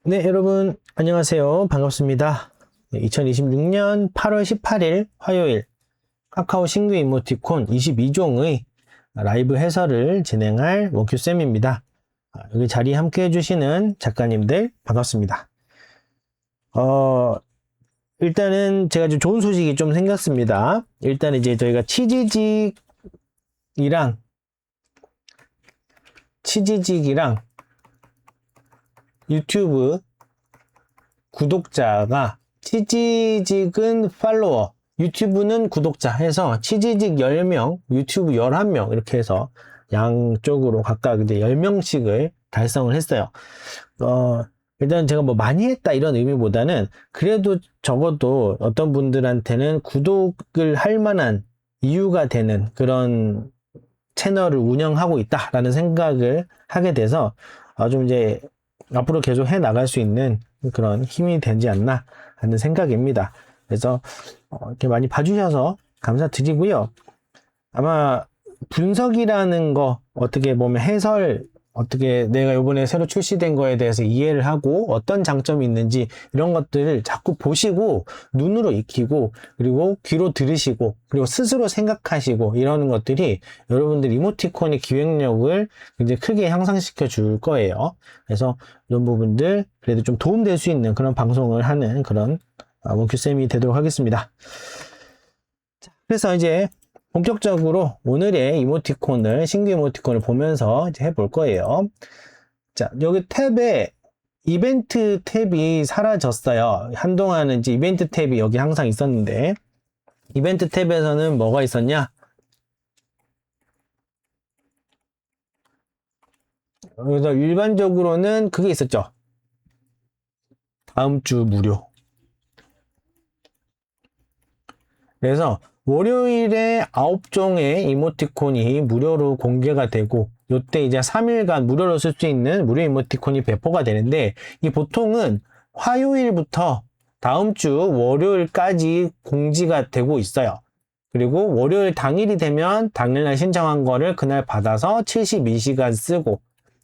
네, 여러분, 안녕하세요. 반갑습니다. 2026년 8월 18일 화요일 카카오 신규 이모티콘 22종의 라이브 해설을 진행할 원큐쌤입니다. 여기 자리에 함께 해주시는 작가님들 반갑습니다. 일단은 제가 좀 좋은 소식이 좀 생겼습니다. 일단 이제 저희가 치지직이랑 유튜브 구독자가 치지직은 팔로워, 유튜브는 구독자 해서 치지직 10명, 유튜브 11명 이렇게 해서 양쪽으로 각각 이제 10명씩을 달성을 했어요. 일단 제가 뭐 많이 했다 이런 의미보다는 그래도 적어도 어떤 분들한테는 구독을 할 만한 이유가 되는 그런 채널을 운영하고 있다라는 생각을 하게 돼서 좀 이제 앞으로 계속 해 나갈 수 있는 그런 힘이 되지 않나 하는 생각입니다. 그래서 이렇게 많이 봐주셔서 감사드리고요. 아마 분석이라는 거 어떻게 보면 해설 어떻게 내가 이번에 새로 출시된 거에 대해서 이해를 하고 어떤 장점이 있는지 이런 것들을 자꾸 보시고 눈으로 익히고 그리고 귀로 들으시고 그리고 스스로 생각하시고 이러는 것들이 여러분들 이모티콘의 기획력을 굉장히 크게 향상시켜 줄 거예요. 그래서 이런 부분들 그래도 좀 도움될 수 있는 그런 방송을 하는 그런 원큐쌤이 되도록 하겠습니다. 그래서 이제 본격적으로 오늘의 이모티콘을, 신규 이모티콘을 보면서 이제 해볼 거예요. 자, 여기 탭에 이벤트 탭이 사라졌어요. 한동안은 이제 이벤트 탭이 여기 항상 있었는데, 이벤트 탭에서는 뭐가 있었냐? 그래서 일반적으로는 그게 있었죠. 다음 주 무료. 그래서 월요일에 9종의 이모티콘이 무료로 공개가 되고 요때 이제 3일간 무료로 쓸 수 있는 무료 이모티콘이 배포가 되는데 이 보통은 화요일부터 다음 주 월요일까지 공지가 되고 있어요. 그리고 월요일 당일이 되면 당일날 신청한 거를 그날 받아서 72시간 쓰고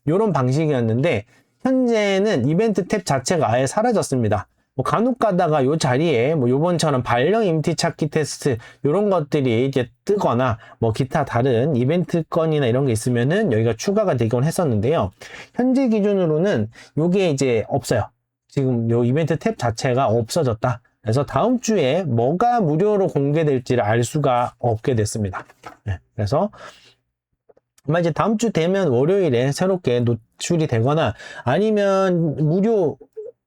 요런 방식이었는데 현재는 이벤트 탭 자체가 아예 사라졌습니다. 뭐 간혹 가다가 요 자리에 뭐 요번처럼 발령 임티 찾기 테스트 요런 것들이 이제 뜨거나 뭐 기타 다른 이벤트 건이나 이런 게 있으면은 여기가 추가가 되곤 했었는데요. 현재 기준으로는 요게 이제 없어요. 지금 요 이벤트 탭 자체가 없어졌다. 그래서 다음 주에 뭐가 무료로 공개될지를 알 수가 없게 됐습니다. 네, 그래서 아마 이제 다음 주 되면 월요일에 새롭게 노출이 되거나 아니면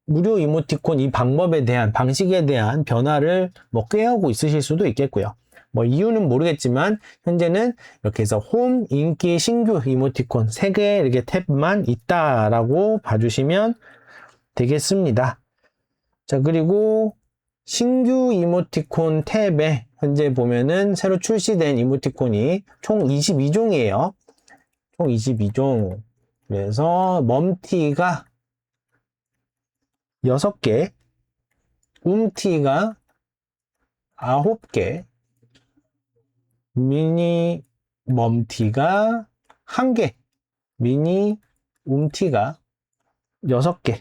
무료 이모티콘 이 방법에 대한 방식에 대한 변화를 뭐 꾀하고 있으실 수도 있겠고요. 뭐 이유는 모르겠지만 현재는 이렇게 해서 홈 인기 신규 이모티콘 3개 이렇게 탭만 있다라고 봐주시면 되겠습니다. 자, 그리고 신규 이모티콘 탭에 현재 보면은 새로 출시된 이모티콘이 총 22종이에요. 총 22종. 그래서 멈티가 6개, 움티가 9개, 미니 멈티가 1개, 미니 움티가 6개.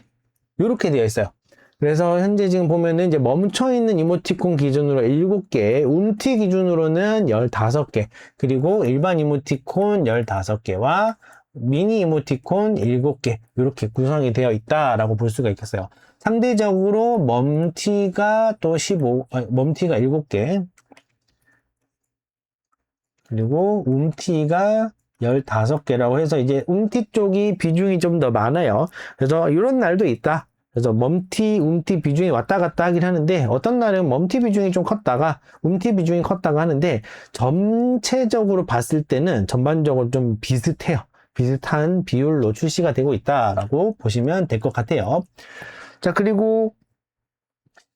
이렇게 되어 있어요. 그래서 현재 지금 보면은 이제 멈춰있는 이모티콘 기준으로 7개, 움티 기준으로는 15개, 그리고 일반 이모티콘 15개와 미니 이모티콘 7개, 이렇게 구성이 되어 있다라고 볼 수가 있겠어요. 상대적으로 멈티가 또 멈티가 7개, 그리고 움티가 15개라고 해서 이제 움티 쪽이 비중이 좀 더 많아요. 그래서 이런 날도 있다. 그래서 멈티, 움티 비중이 왔다 갔다 하긴 하는데 어떤 날은 멈티 비중이 좀 컸다가 움티 비중이 컸다가 하는데 전체적으로 봤을 때는 전반적으로 좀 비슷해요. 비슷한 비율로 출시가 되고 있다라고 보시면 될 것 같아요. 자, 그리고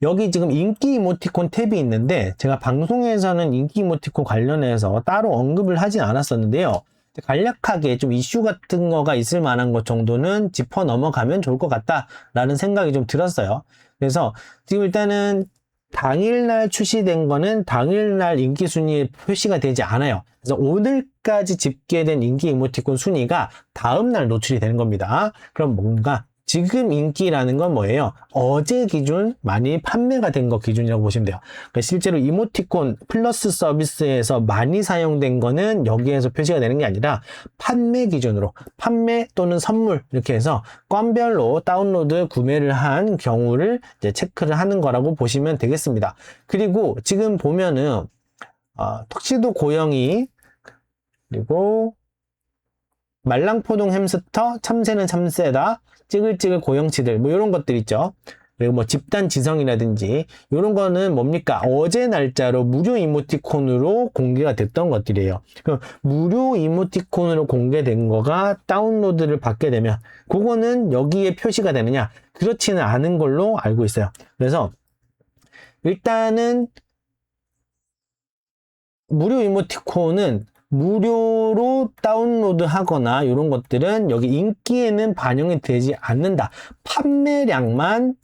여기 지금 인기 이모티콘 탭이 있는데 제가 방송에서는 인기 이모티콘 관련해서 따로 언급을 하진 않았었는데요. 간략하게 좀 이슈 같은 거가 있을 만한 것 정도는 짚어 넘어가면 좋을 것 같다라는 생각이 좀 들었어요. 그래서 지금 일단은 당일날 출시된 거는 당일날 인기 순위에 표시가 되지 않아요. 그래서 오늘까지 집계된 인기 이모티콘 순위가 다음날 노출이 되는 겁니다. 그럼 뭔가 지금 인기라는 건 뭐예요? 어제 기준 많이 판매가 된 거 기준이라고 보시면 돼요. 그러니까 실제로 이모티콘 플러스 서비스에서 많이 사용된 거는 여기에서 표시가 되는 게 아니라 판매 기준으로 판매 또는 선물 이렇게 해서 건별로 다운로드 구매를 한 경우를 이제 체크를 하는 거라고 보시면 되겠습니다. 그리고 지금 보면은 턱시도 고영이 그리고 말랑포동 햄스터, 참새는 참새다, 찌글찌글 고영치들, 뭐 이런 것들 있죠. 그리고 뭐 집단 지성이라든지 이런 거는 뭡니까? 어제 날짜로 무료 이모티콘으로 공개가 됐던 것들이에요. 그럼 무료 이모티콘으로 공개된 거가 다운로드를 받게 되면 그거는 여기에 표시가 되느냐? 그렇지는 않은 걸로 알고 있어요. 그래서 일단은 무료 이모티콘은 무료로 다운로드 하거나 이런 것들은 여기 인기에는 반영이 되지 않는다. 판매량만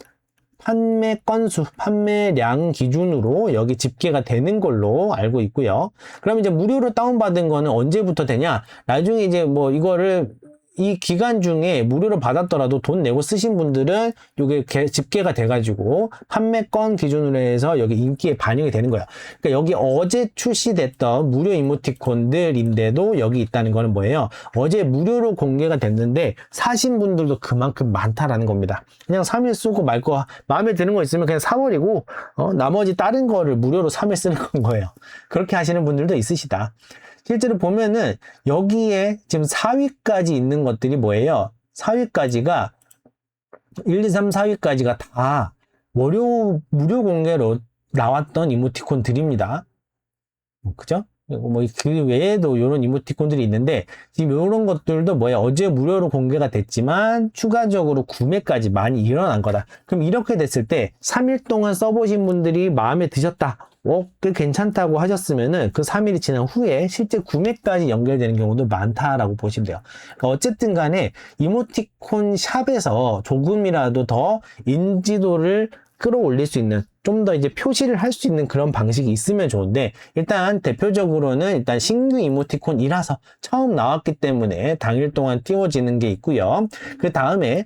판매 건수, 판매량 기준으로 여기 집계가 되는 걸로 알고 있고요. 그럼 이제 무료로 다운받은 거는 언제부터 되냐? 나중에 이제 뭐 이거를 이 기간 중에 무료로 받았더라도 돈 내고 쓰신 분들은 이게 집계가 돼가지고 판매건 기준으로 해서 여기 인기에 반영이 되는 거예요. 그러니까 여기 어제 출시됐던 무료 이모티콘들인데도 여기 있다는 거는 뭐예요? 어제 무료로 공개가 됐는데 사신 분들도 그만큼 많다라는 겁니다. 그냥 3일 쓰고 말 거 마음에 드는 거 있으면 그냥 사버리고 나머지 다른 거를 무료로 3일 쓰는 건 거예요. 그렇게 하시는 분들도 있으시다. 실제로 보면은 여기에 지금 4위까지 있는 것들이 뭐예요? 4위까지가 1, 2, 3, 4위까지가 다 무료 공개로 나왔던 이모티콘들입니다. 그죠? 뭐 그 외에도 이런 이모티콘들이 있는데 지금 이런 것들도 뭐야? 어제 무료로 공개가 됐지만 추가적으로 구매까지 많이 일어난 거다. 그럼 이렇게 됐을 때 3일 동안 써보신 분들이 마음에 드셨다. 꽤 괜찮다고 하셨으면은 그 3일이 지난 후에 실제 구매까지 연결되는 경우도 많다라고 보시면 돼요. 그러니까 어쨌든 간에 이모티콘 샵에서 조금이라도 더 인지도를 끌어올릴 수 있는 좀 더 이제 표시를 할 수 있는 그런 방식이 있으면 좋은데 일단 대표적으로는 일단 신규 이모티콘이라서 처음 나왔기 때문에 당일 동안 띄워지는 게 있고요. 그 다음에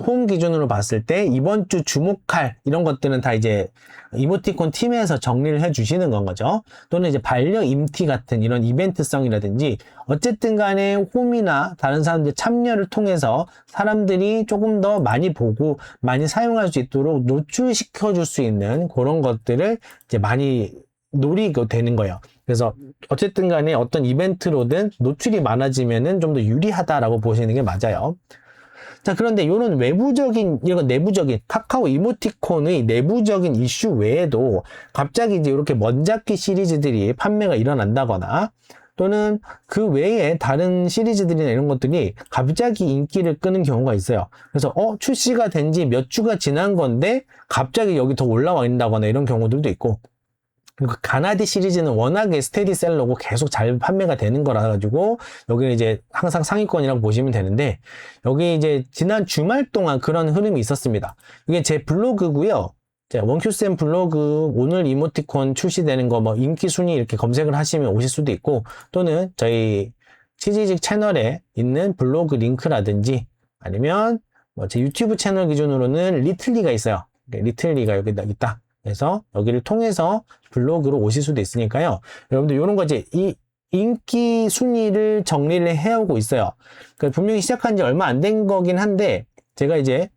홈 기준으로 봤을 때 이번 주 주목할 이런 것들은 다 이제 이모티콘 팀에서 정리를 해 주시는 건 거죠. 또는 이제 반려 임티 같은 이런 이벤트성이라든지 어쨌든 간에 홈이나 다른 사람들 참여를 통해서 사람들이 조금 더 많이 보고 많이 사용할 수 있도록 노출시켜 줄 수 있는 그런 것들을 이제 많이 노리게 되는 거예요. 그래서 어쨌든 간에 어떤 이벤트로든 노출이 많아지면은 좀 더 유리하다라고 보시는 게 맞아요. 자, 그런데 이런 이런 내부적인 카카오 이모티콘의 내부적인 이슈 외에도 갑자기 이제 이렇게 먼잡기 시리즈들이 판매가 일어난다거나 또는 그 외에 다른 시리즈들이나 이런 것들이 갑자기 인기를 끄는 경우가 있어요. 그래서 출시가 된 지 몇 주가 지난 건데 갑자기 여기 더 올라와 있다거나 이런 경우들도 있고 그리고 가나디 시리즈는 워낙에 스테디셀러고 계속 잘 판매가 되는 거라 가지고 여기는 이제 항상 상위권이라고 보시면 되는데 여기 이제 지난 주말 동안 그런 흐름이 있었습니다. 이게 제 블로그고요. 원큐쌤 블로그 오늘 이모티콘 출시되는 거 뭐 인기 순위 이렇게 검색을 하시면 오실 수도 있고 또는 저희 치지직 채널에 있는 블로그 링크라든지 아니면 뭐 제 유튜브 채널 기준으로는 리틀리가 있어요. 리틀리가 여기 있다. 그래서 여기를 통해서 블로그로 오실 수도 있으니까요. 여러분들 이런 거 이제 이 인기 순위를 정리를 해오고 있어요. 그러니까 분명히 시작한 지 얼마 안 된 거긴 한데 제가 이제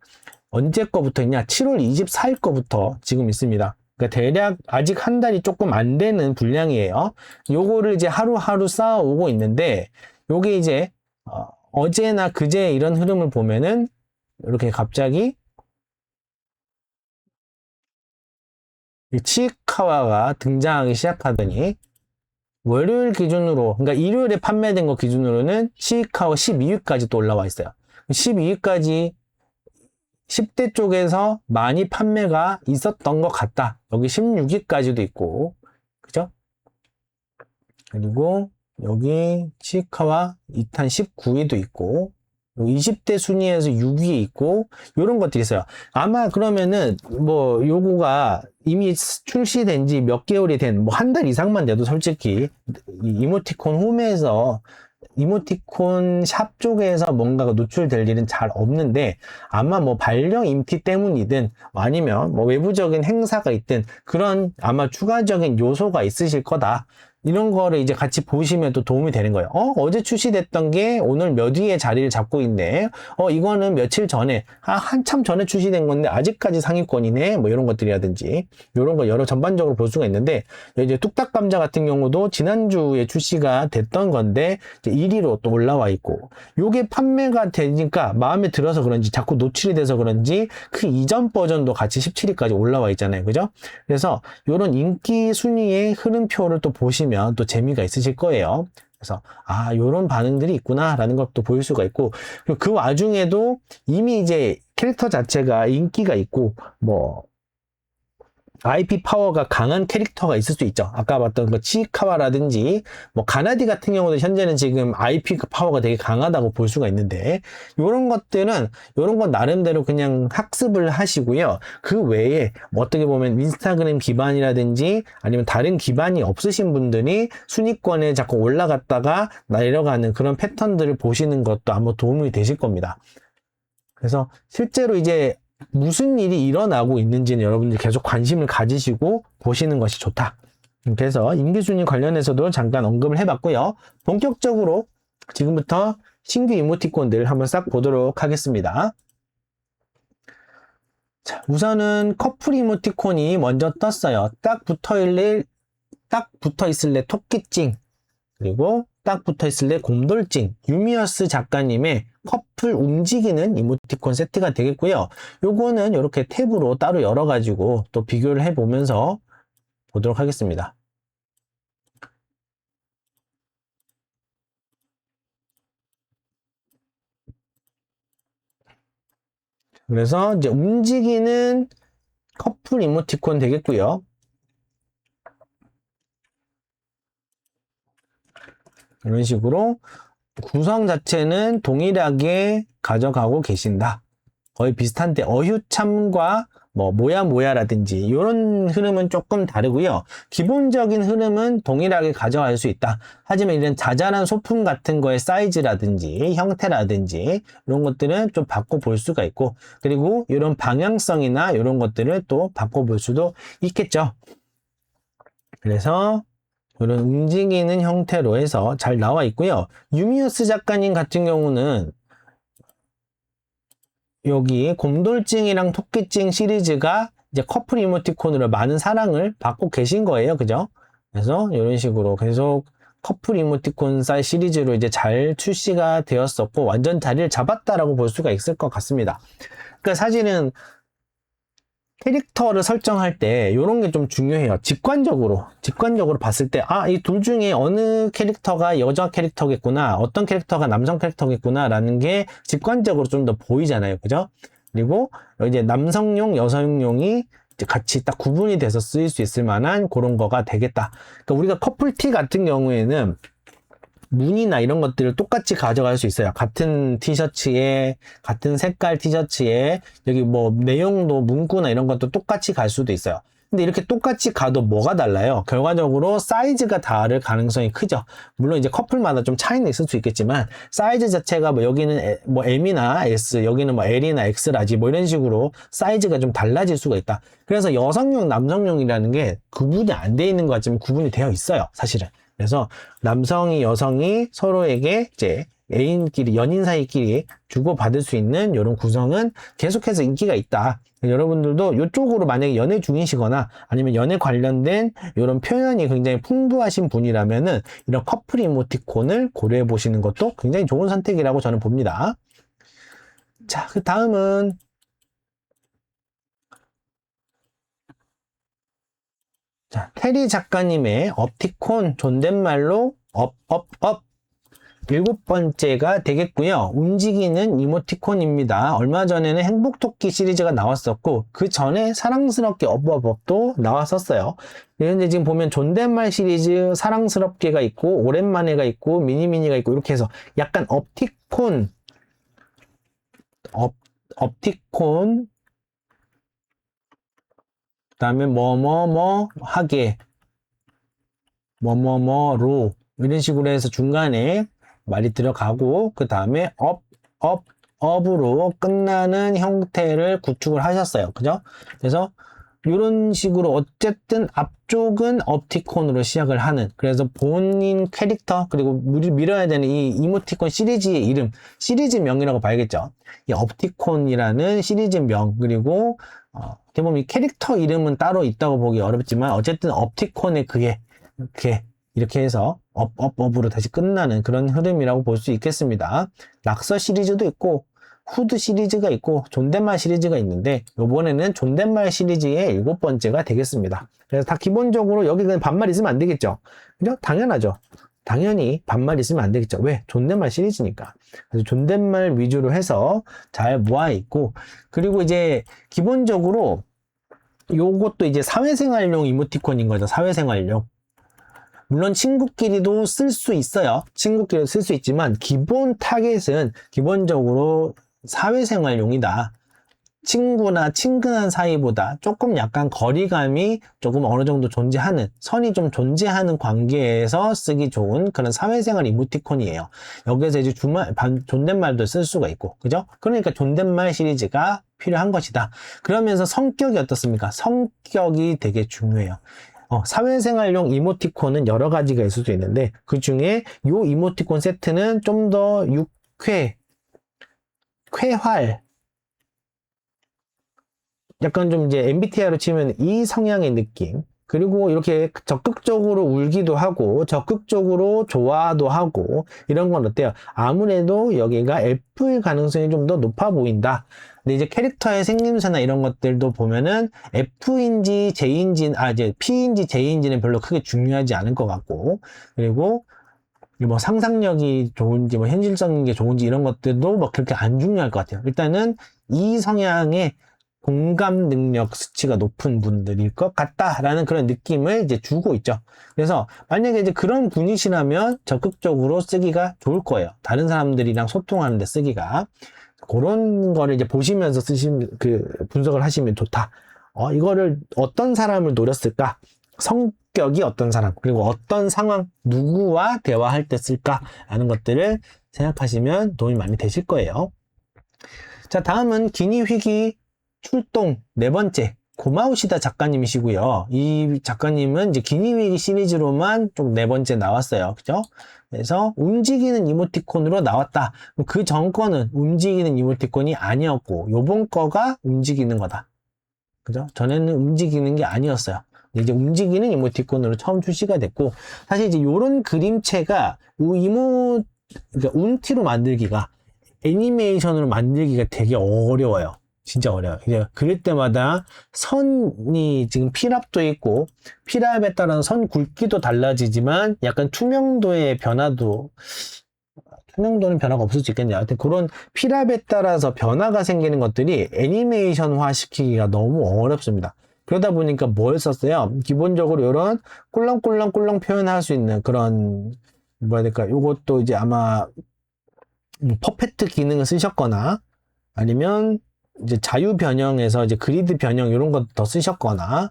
언제 거부터 있냐? 7월 24일 거부터 지금 있습니다. 그러니까 대략 아직 한 달이 조금 안 되는 분량이에요. 요거를 이제 하루하루 쌓아오고 있는데 요게 이제 어제나 그제 이런 흐름을 보면은 이렇게 갑자기 치이카와가 등장하기 시작하더니 월요일 기준으로 그러니까 일요일에 판매된 거 기준으로는 치이카와 12위까지 또 올라와 있어요. 12위까지 10대 쪽에서 많이 판매가 있었던 것 같다. 여기 16위까지도 있고 그죠? 그리고 여기 치이카와 2탄 19위도 있고 20대 순위에서 6위에 있고 이런 것들이 있어요. 아마 그러면은 뭐 요거가 이미 출시된 지 몇 개월이 된 뭐 한 달 이상만 돼도 솔직히 이모티콘 홈에서 이모티콘 샵 쪽에서 뭔가가 노출될 일은 잘 없는데, 아마 뭐 발령 임티 때문이든 아니면 뭐 외부적인 행사가 있든 그런 아마 추가적인 요소가 있으실 거다. 이런 거를 이제 같이 보시면 또 도움이 되는 거예요. 어제 출시됐던 게 오늘 몇 위에 자리를 잡고 있네. 이거는 며칠 전에, 한참 전에 출시된 건데 아직까지 상위권이네. 뭐 이런 것들이라든지, 이런 거 여러 전반적으로 볼 수가 있는데, 이제 뚝딱 감자 같은 경우도 지난주에 출시가 됐던 건데, 이제 1위로 또 올라와 있고, 요게 판매가 되니까 마음에 들어서 그런지, 자꾸 노출이 돼서 그런지, 그 이전 버전도 같이 17위까지 올라와 있잖아요. 그죠? 그래서 요런 인기 순위의 흐름표를 또 보시면 또 재미가 있으실 거예요. 그래서 요런 반응들이 있구나라는 것도 보일 수가 있고, 그리고 그 와중에도 이미 이제 캐릭터 자체가 인기가 있고 뭐 IP 파워가 강한 캐릭터가 있을 수 있죠. 아까 봤던 그 치카와라든지 뭐 가나디 같은 경우도 현재는 지금 IP 파워가 되게 강하다고 볼 수가 있는데, 요런 것들은 요런 건 나름대로 그냥 학습을 하시고요. 그 외에 뭐 어떻게 보면 인스타그램 기반이라든지 아니면 다른 기반이 없으신 분들이 순위권에 자꾸 올라갔다가 내려가는 그런 패턴들을 보시는 것도 아마 도움이 되실 겁니다. 그래서 실제로 이제 무슨 일이 일어나고 있는지는 여러분들이 계속 관심을 가지시고 보시는 것이 좋다. 그래서 인기순위 관련해서도 잠깐 언급을 해봤고요. 본격적으로 지금부터 신규 이모티콘들 한번 싹 보도록 하겠습니다. 자, 우선은 커플 이모티콘이 먼저 떴어요. 딱 붙어 있을래 토끼찡, 그리고 딱 붙어 있을래 곰돌찡, 유미어스 작가님의 커플 움직이는 이모티콘 세트가 되겠고요. 요거는 이렇게 탭으로 따로 열어가지고 또 비교를 해보면서 보도록 하겠습니다. 그래서 이제 움직이는 커플 이모티콘 되겠고요. 이런 식으로 구성 자체는 동일하게 가져가고 계신다. 거의 비슷한데 어휴참과 뭐 뭐야라든지 이런 흐름은 조금 다르고요. 기본적인 흐름은 동일하게 가져갈 수 있다. 하지만 이런 자잘한 소품 같은 거의 사이즈라든지 형태라든지 이런 것들은 좀 바꿔볼 수가 있고, 그리고 이런 방향성이나 이런 것들을 또 바꿔볼 수도 있겠죠. 그래서 이런 움직이는 형태로 해서 잘 나와 있고요. 유미우스 작가님 같은 경우는 여기 곰돌찡이랑 토끼찡 시리즈가 이제 커플 이모티콘으로 많은 사랑을 받고 계신 거예요. 그죠? 그래서 이런 식으로 계속 커플 이모티콘 시리즈로 이제 잘 출시가 되었었고 완전 자리를 잡았다라고 볼 수가 있을 것 같습니다. 그러니까 사실은 캐릭터를 설정할 때 이런 게 좀 중요해요. 직관적으로 봤을 때 이 둘 중에 어느 캐릭터가 여자 캐릭터겠구나, 어떤 캐릭터가 남성 캐릭터겠구나 라는 게 직관적으로 좀 더 보이잖아요. 그죠? 그리고 이제 남성용, 여성용이 이제 같이 딱 구분이 돼서 쓰일 수 있을 만한 그런 거가 되겠다. 그러니까 우리가 커플티 같은 경우에는 무늬나 이런 것들을 똑같이 가져갈 수 있어요. 같은 티셔츠에, 같은 색깔 티셔츠에, 여기 뭐 내용도 문구나 이런 것도 똑같이 갈 수도 있어요. 근데 이렇게 똑같이 가도 뭐가 달라요? 결과적으로 사이즈가 다를 가능성이 크죠. 물론 이제 커플마다 좀 차이는 있을 수 있겠지만, 사이즈 자체가 뭐 여기는 뭐 M이나 S, 여기는 뭐 L이나 X라지 뭐 이런 식으로 사이즈가 좀 달라질 수가 있다. 그래서 여성용, 남성용이라는 게 구분이 안 돼 있는 것 같지만 구분이 되어 있어요. 사실은. 그래서 남성이 여성이 서로에게 이제 애인끼리, 연인 사이끼리 주고받을 수 있는 이런 구성은 계속해서 인기가 있다. 여러분들도 이쪽으로 만약에 연애 중이시거나 아니면 연애 관련된 이런 표현이 굉장히 풍부하신 분이라면은 이런 커플 이모티콘을 고려해 보시는 것도 굉장히 좋은 선택이라고 저는 봅니다. 자, 그 다음은 자, 테리 작가님의 업티콘 존댓말로 업 7번째가 되겠고요. 움직이는 이모티콘입니다. 얼마 전에는 행복토끼 시리즈가 나왔었고 그 전에 사랑스럽게 업도 나왔었어요. 그런데 지금 보면 존댓말 시리즈 사랑스럽게가 있고 오랜만에가 있고 미니미니가 있고 이렇게 해서 약간 업티콘 그다음에 뭐뭐뭐 하게 뭐뭐뭐로 이런 식으로 해서 중간에 말이 들어가고 그 다음에 업으로 끝나는 형태를 구축을 하셨어요. 그죠? 그래서 이런 식으로 어쨌든 앞쪽은 업티콘으로 시작을 하는, 그래서 본인 캐릭터 그리고 밀어야 되는 이 이모티콘 시리즈의 이름, 시리즈명이라고 봐야겠죠. 이 업티콘이라는 시리즈명, 그리고 어떻게 보면 이 캐릭터 이름은 따로 있다고 보기 어렵지만 어쨌든 업티콘의 그게 이렇게 해서 업으로 다시 끝나는 그런 흐름이라고 볼 수 있겠습니다. 락서 시리즈도 있고 후드 시리즈가 있고 존댓말 시리즈가 있는데 이번에는 존댓말 시리즈의 7번째가 되겠습니다. 그래서 다 기본적으로 여기 그냥 반말 있으면 안 되겠죠. 그죠? 당연하죠. 당연히 반말 있으면 안 되겠죠. 왜? 존댓말 시리즈니까. 그래서 존댓말 위주로 해서 잘 모아 있고, 그리고 이제 기본적으로 요것도 이제 사회생활용 이모티콘인 거죠. 사회생활용. 물론 친구끼리도 쓸 수 있어요. 친구끼리도 쓸 수 있지만 기본 타겟은 기본적으로 사회생활용이다. 친구나 친근한 사이보다 조금 약간 거리감이 조금 어느 정도 존재하는, 선이 좀 존재하는 관계에서 쓰기 좋은 그런 사회생활 이모티콘이에요. 여기서 이제 존댓말도 쓸 수가 있고, 그죠? 그러니까 존댓말 시리즈가 필요한 것이다. 그러면서 성격이 어떻습니까? 성격이 되게 중요해요. 사회생활용 이모티콘은 여러 가지가 있을 수 있는데 그 중에 요 이모티콘 세트는 좀 더 쾌활, 약간 좀 이제 MBTI로 치면 이 성향의 느낌, 그리고 이렇게 적극적으로 울기도 하고 적극적으로 좋아도 하고 이런 건 어때요? 아무래도 여기가 F일 가능성이 좀 더 높아 보인다. 근데 이제 캐릭터의 생김새나 이런 것들도 보면은 F인지 J인지, 이제 P인지 J인지는 별로 크게 중요하지 않을 것 같고, 그리고 뭐 상상력이 좋은지 뭐 현실적인 게 좋은지 이런 것들도 뭐 그렇게 안 중요할 것 같아요. 일단은 이 성향의 공감 능력 수치가 높은 분들일 것 같다라는 그런 느낌을 이제 주고 있죠. 그래서 만약에 이제 그런 분이시라면 적극적으로 쓰기가 좋을 거예요. 다른 사람들이랑 소통하는 데 쓰기가. 그런 거를 이제 보시면서 분석을 하시면 좋다. 이거를 어떤 사람을 노렸을까? 성격이 어떤 사람, 그리고 어떤 상황, 누구와 대화할 때 쓸까? 라는 것들을 생각하시면 도움이 많이 되실 거예요. 자, 다음은 기니휘기 출동 4번째, 고마우시다 작가님이시고요. 이 작가님은 이제 기니휘기 시리즈로만 좀 4번째 나왔어요. 그죠? 그래서 움직이는 이모티콘으로 나왔다. 그 전 거는 움직이는 이모티콘이 아니었고 요번 거가 움직이는 거다. 그죠? 전에는 움직이는 게 아니었어요. 이제 움직이는 이모티콘으로 처음 출시가 됐고, 사실 이제 요런 그림체가 그러니까 운티로 만들기가, 애니메이션으로 만들기가 되게 어려워요. 진짜 어려워요. 이제 그릴 때마다 선이 지금 필압도 있고, 필압에 따라서 선 굵기도 달라지지만 약간 투명도의 변화도, 투명도는 변화가 없을 수 있겠네요. 하여튼 그런 필압에 따라서 변화가 생기는 것들이 애니메이션화 시키기가 너무 어렵습니다. 그러다 보니까 뭘 썼어요? 기본적으로 이런 꿀렁꿀렁꿀렁 표현할 수 있는 그런, 뭐라 해야 될까, 요것도 이제 아마 퍼펙트 기능을 쓰셨거나, 아니면 이제 자유 변형에서 이제 그리드 변형 이런 것 더 쓰셨거나,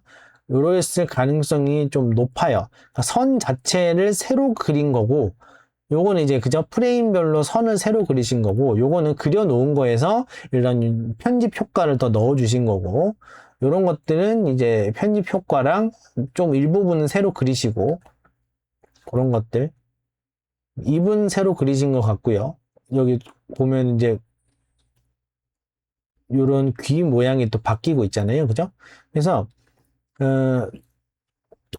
요랬을 가능성이 좀 높아요. 그러니까 선 자체를 새로 그린 거고, 요거는 이제 그저 프레임별로 선을 새로 그리신 거고, 요거는 그려놓은 거에서 이런 편집 효과를 더 넣어주신 거고, 요런 것들은 이제 편집 효과랑 좀 일부분은 새로 그리시고, 그런 것들. 입은 새로 그리신 것 같고요. 여기 보면 이제 요런 귀 모양이 또 바뀌고 있잖아요. 그죠? 그래서,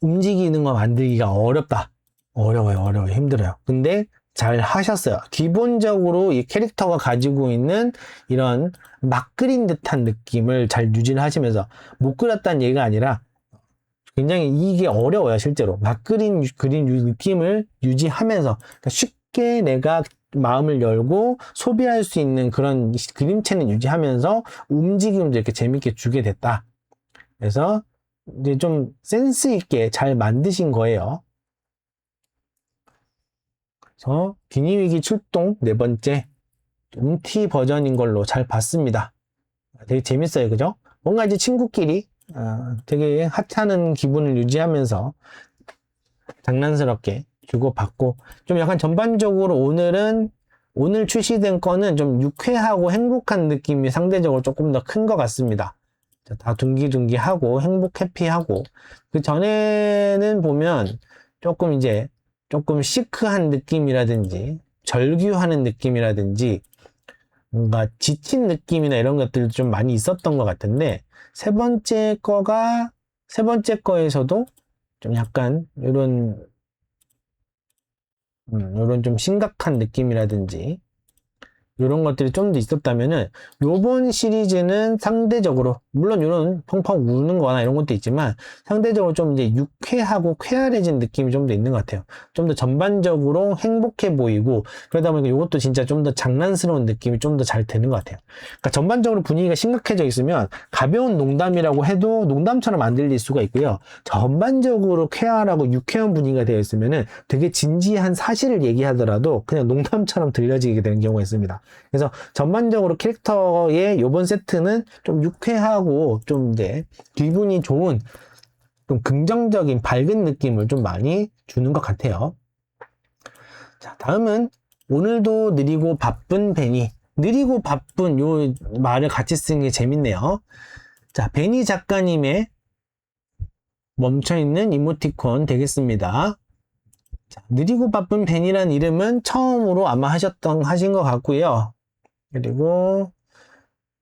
움직이는 거 만들기가 어렵다. 어려워요. 힘들어요. 근데 잘 하셨어요. 기본적으로 이 캐릭터가 가지고 있는 이런 막 그린 듯한 느낌을 잘 유지를 하시면서, 못 그렸다는 얘기가 아니라 굉장히 이게 어려워요. 실제로 막 그린 느낌을 유지하면서, 그러니까 쉽게 내가 마음을 열고 소비할 수 있는 그런 그림체는 유지하면서 움직임도 이렇게 재밌게 주게 됐다. 그래서 이제 좀 센스 있게 잘 만드신 거예요. 그래서 기니위기 출동 4번째 움티 버전인 걸로 잘 봤습니다. 되게 재밌어요. 그죠? 뭔가 이제 친구끼리 되게 핫하는 기분을 유지하면서 장난스럽게 주고받고, 좀 약간 전반적으로 오늘 출시된 거는 좀 유쾌하고 행복한 느낌이 상대적으로 조금 더 큰 것 같습니다. 다 둥기둥기하고 행복 해피하고, 그 전에는 보면 조금 시크한 느낌이라든지 절규하는 느낌이라든지 뭔가 지친 느낌이나 이런 것들도 좀 많이 있었던 것 같은데, 세 번째 거에서도 좀 약간 요런 좀 심각한 느낌이라든지 이런 것들이 좀 더 있었다면은, 요번 시리즈는 상대적으로, 물론 이런 펑펑 우는 거나 이런 것도 있지만, 상대적으로 좀 이제 유쾌하고 쾌활해진 느낌이 좀 더 있는 것 같아요. 좀 더 전반적으로 행복해 보이고, 그러다 보니까 이것도 진짜 좀 더 장난스러운 느낌이 좀 더 잘 되는 것 같아요. 그러니까 전반적으로 분위기가 심각해져 있으면, 가벼운 농담이라고 해도 농담처럼 안 들릴 수가 있고요. 전반적으로 쾌활하고 유쾌한 분위기가 되어 있으면은 되게 진지한 사실을 얘기하더라도 그냥 농담처럼 들려지게 되는 경우가 있습니다. 그래서 전반적으로 캐릭터의 요번 세트는 좀 유쾌하고 좀 이제 기분이 좋은, 좀 긍정적인 밝은 느낌을 좀 많이 주는 것 같아요. 자, 다음은 오늘도 느리고 바쁜 베니. 느리고 바쁜 요 말을 같이 쓰는 게 재밌네요. 자, 베니 작가님의 멈춰있는 이모티콘 되겠습니다. 자, 느리고 바쁜 베니라는 이름은 처음으로 아마 하신 것 같고요. 그리고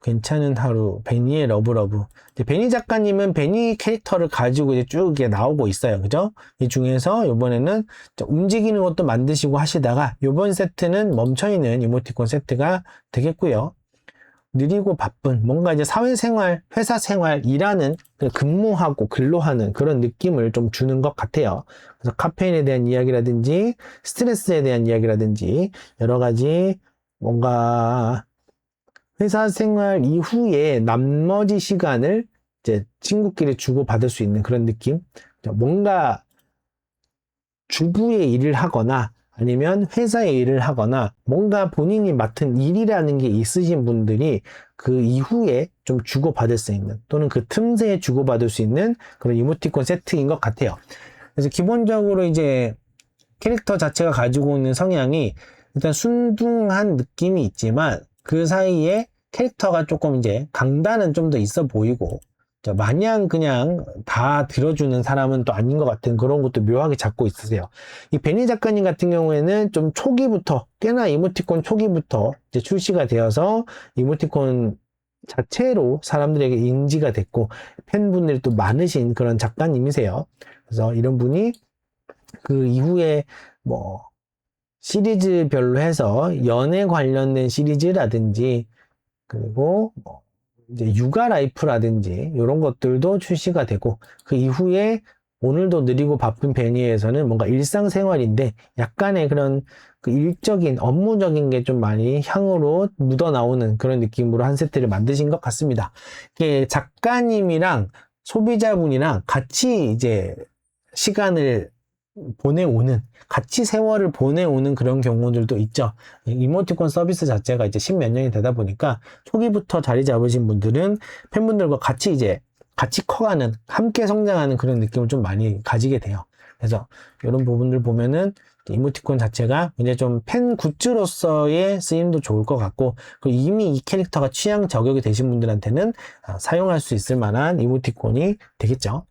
괜찮은 하루, 베니의 러브러브. 베니 작가님은 베니 캐릭터를 가지고 이제 쭉 이게 나오고 있어요. 그죠? 이 중에서 이번에는 움직이는 것도 만드시고 하시다가, 이번 세트는 멈춰있는 이모티콘 세트가 되겠고요. 느리고 바쁜, 뭔가 이제 사회생활, 회사 생활, 일하는, 근무하고 근로하는 그런 느낌을 좀 주는 것 같아요. 그래서 카페인에 대한 이야기라든지, 스트레스에 대한 이야기라든지, 여러 가지 뭔가 회사 생활 이후에 나머지 시간을 이제 친구끼리 주고받을 수 있는 그런 느낌? 뭔가 주부의 일을 하거나 아니면 회사의 일을 하거나 뭔가 본인이 맡은 일이라는 게 있으신 분들이 그 이후에 좀 주고받을 수 있는, 또는 그 틈새에 주고받을 수 있는 그런 이모티콘 세트인 것 같아요. 그래서 기본적으로 이제 캐릭터 자체가 가지고 있는 성향이 일단 순둥한 느낌이 있지만, 그 사이에 캐릭터가 조금 이제 강단은 좀 더 있어 보이고, 마냥 그냥 다 들어주는 사람은 또 아닌 것 같은 그런 것도 묘하게 잡고 있으세요. 이 베니 작가님 같은 경우에는 좀 초기부터, 꽤나 이모티콘 초기부터 이제 출시가 되어서 이모티콘 자체로 사람들에게 인지가 됐고, 팬분들이 또 많으신 그런 작가님이세요. 그래서 이런 분이 그 이후에 뭐 시리즈별로 해서 연애 관련된 시리즈라든지, 그리고 뭐 이제 육아 라이프라든지 이런 것들도 출시가 되고, 그 이후에 오늘도 느리고 바쁜 베니에서는 뭔가 일상생활인데 약간의 그런 그 일적인 업무적인 게 좀 많이 향으로 묻어 나오는 그런 느낌으로 한 세트를 만드신 것 같습니다. 이게 작가님이랑 소비자분이랑 같이 이제 시간을 보내오는, 같이 세월을 보내오는 그런 경우들도 있죠. 이모티콘 서비스 자체가 이제 10몇 년이 되다 보니까 초기부터 자리 잡으신 분들은 팬분들과 같이 커가는, 함께 성장하는 그런 느낌을 좀 많이 가지게 돼요. 그래서 이런 부분들 보면은 이모티콘 자체가 이제 좀 팬 굿즈로서의 쓰임도 좋을 것 같고, 그리고 이미 이 캐릭터가 취향 저격이 되신 분들한테는 사용할 수 있을 만한 이모티콘이 되겠죠.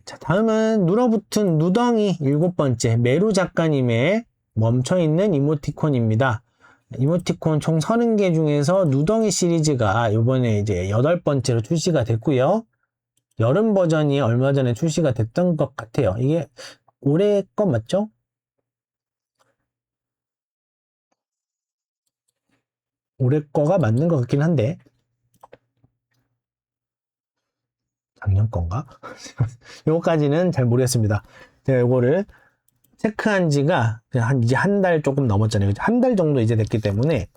자, 다음은 눌어붙은 누덩이 7번째, 메루 작가님의 멈춰있는 이모티콘입니다. 이모티콘 총 30개 중에서 누덩이 시리즈가 이번에 이제 8번째로 출시가 됐고요. 여름 버전이 얼마 전에 출시가 됐던 것 같아요. 이게 올해 거 맞죠? 올해 거가 맞는 것 같긴 한데, 작년 건가? 요거까지는 잘 모르겠습니다. 제가 요거를 체크한 지가 이제 한 달 조금 넘었잖아요. 한 달 정도 이제 됐기 때문에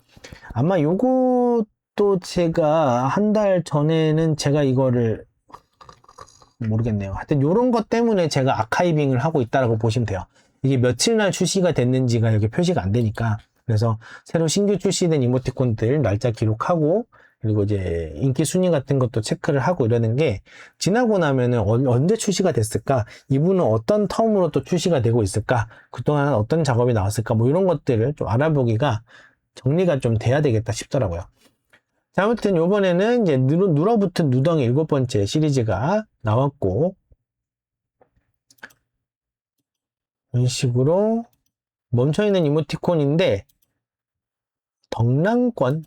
아마 요것도 제가 한 달 전에는 제가 이거를 모르겠네요. 하여튼 요런 것 때문에 제가 아카이빙을 하고 있다라고 보시면 돼요. 이게 며칠 날 출시가 됐는지가 여기 표시가 안 되니까. 그래서 새로 신규 출시된 이모티콘들 날짜 기록하고, 그리고 이제 인기 순위 같은 것도 체크를 하고 이러는 게 지나고 나면은 언제 출시가 됐을까? 이분은 어떤 텀으로 또 출시가 되고 있을까? 그동안 어떤 작업이 나왔을까? 뭐 이런 것들을 좀 알아보기가 정리가 좀 돼야 되겠다 싶더라고요. 자, 아무튼 요번에는 이제 눌어붙은 누덩이 7번째 시리즈가 나왔고, 이런 식으로 멈춰있는 이모티콘인데, 덕랑권,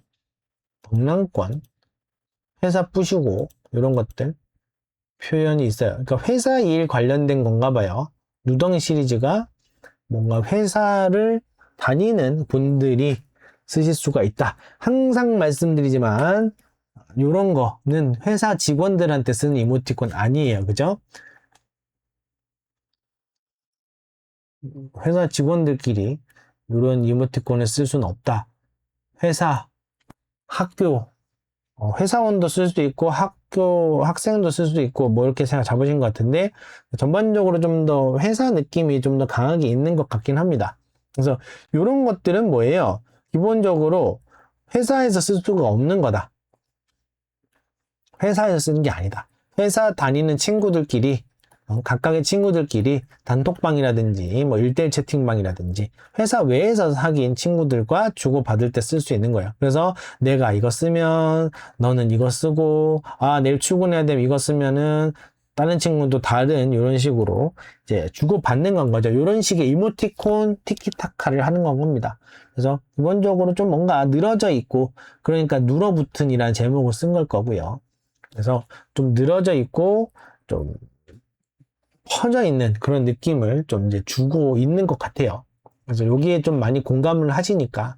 회사 부시고, 이런 것들, 표현이 있어요. 그러니까 회사 일 관련된 건가 봐요. 누덩이 시리즈가 뭔가 회사를 다니는 분들이 쓰실 수가 있다. 항상 말씀드리지만 이런 거는 회사 직원들한테 쓰는 이모티콘 아니에요. 그죠? 회사 직원들끼리 이런 이모티콘을 쓸 수는 없다. 회사, 학교, 회사원도 쓸 수도 있고 학생도 쓸 수도 있고 뭐 이렇게 생각 잡으신 것 같은데 전반적으로 좀 더 회사 느낌이 좀 더 강하게 있는 것 같긴 합니다. 그래서 이런 것들은 뭐예요? 기본적으로 회사에서 쓸 수가 없는 거다. 회사에서 쓰는 게 아니다. 회사 다니는 친구들끼리 각각의 친구들끼리 단톡방이라든지 뭐 1대1 채팅방이라든지 회사 외에서 사귄 친구들과 주고받을 때 쓸 수 있는 거예요. 그래서 내가 이거 쓰면 너는 이거 쓰고 내일 출근해야 되면 이거 쓰면은 다른 친구도 다른 이런 식으로 이제 주고받는 건 거죠. 이런 식의 이모티콘 티키타카를 하는 건 겁니다. 그래서 기본적으로 좀 뭔가 늘어져 있고 그러니까 눌어붙은이라는 제목을 쓴 걸 거고요. 그래서 좀 늘어져 있고 좀 퍼져 있는 그런 느낌을 좀 이제 주고 있는 것 같아요. 그래서 여기에 좀 많이 공감을 하시니까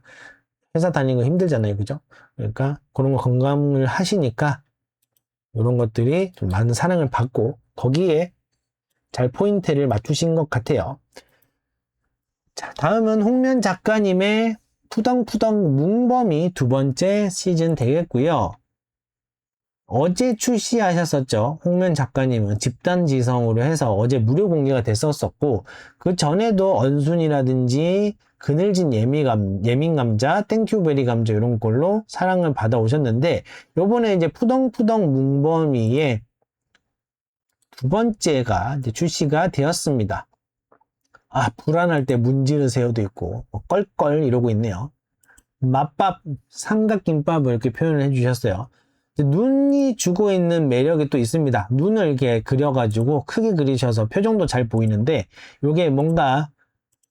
회사 다니는 거 힘들잖아요. 그죠? 그러니까 그런 거 공감을 하시니까 이런 것들이 좀 많은 사랑을 받고 거기에 잘 포인트를 맞추신 것 같아요. 자, 다음은 홍면 작가님의 푸덩푸덩 뭉범이 2번째 시즌 되겠고요. 어제 출시하셨었죠. 홍면 작가님은 집단지성으로 해서 어제 무료 공개가 됐었고 그 전에도 언순이라든지 그늘진 예민감자, 땡큐베리 감자 이런 걸로 사랑을 받아오셨는데 요번에 이제 푸덩푸덩 뭉범이의 2번째가 이제 출시가 되었습니다. 불안할 때 문지르세요도 있고 껄껄 이러고 있네요. 맛밥, 삼각김밥을 이렇게 표현을 해주셨어요. 눈이 주고 있는 매력이 또 있습니다. 눈을 이렇게 그려가지고 크게 그리셔서 표정도 잘 보이는데 이게 뭔가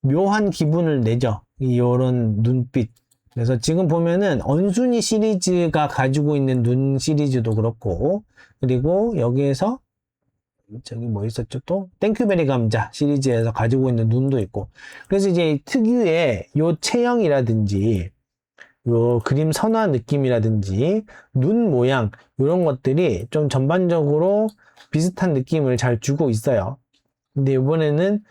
묘한 기분을 내죠. 이런 눈빛. 그래서 지금 보면은 언순이 시리즈가 가지고 있는 눈 시리즈도 그렇고 그리고 여기에서 저기 뭐 있었죠? 또 땡큐베리 감자 시리즈에서 가지고 있는 눈도 있고 그래서 이제 특유의 요 체형이라든지 요 그림 선화 느낌이라든지 눈 모양 이런 것들이 좀 전반적으로 비슷한 느낌을 잘 주고 있어요. 근데 이번에는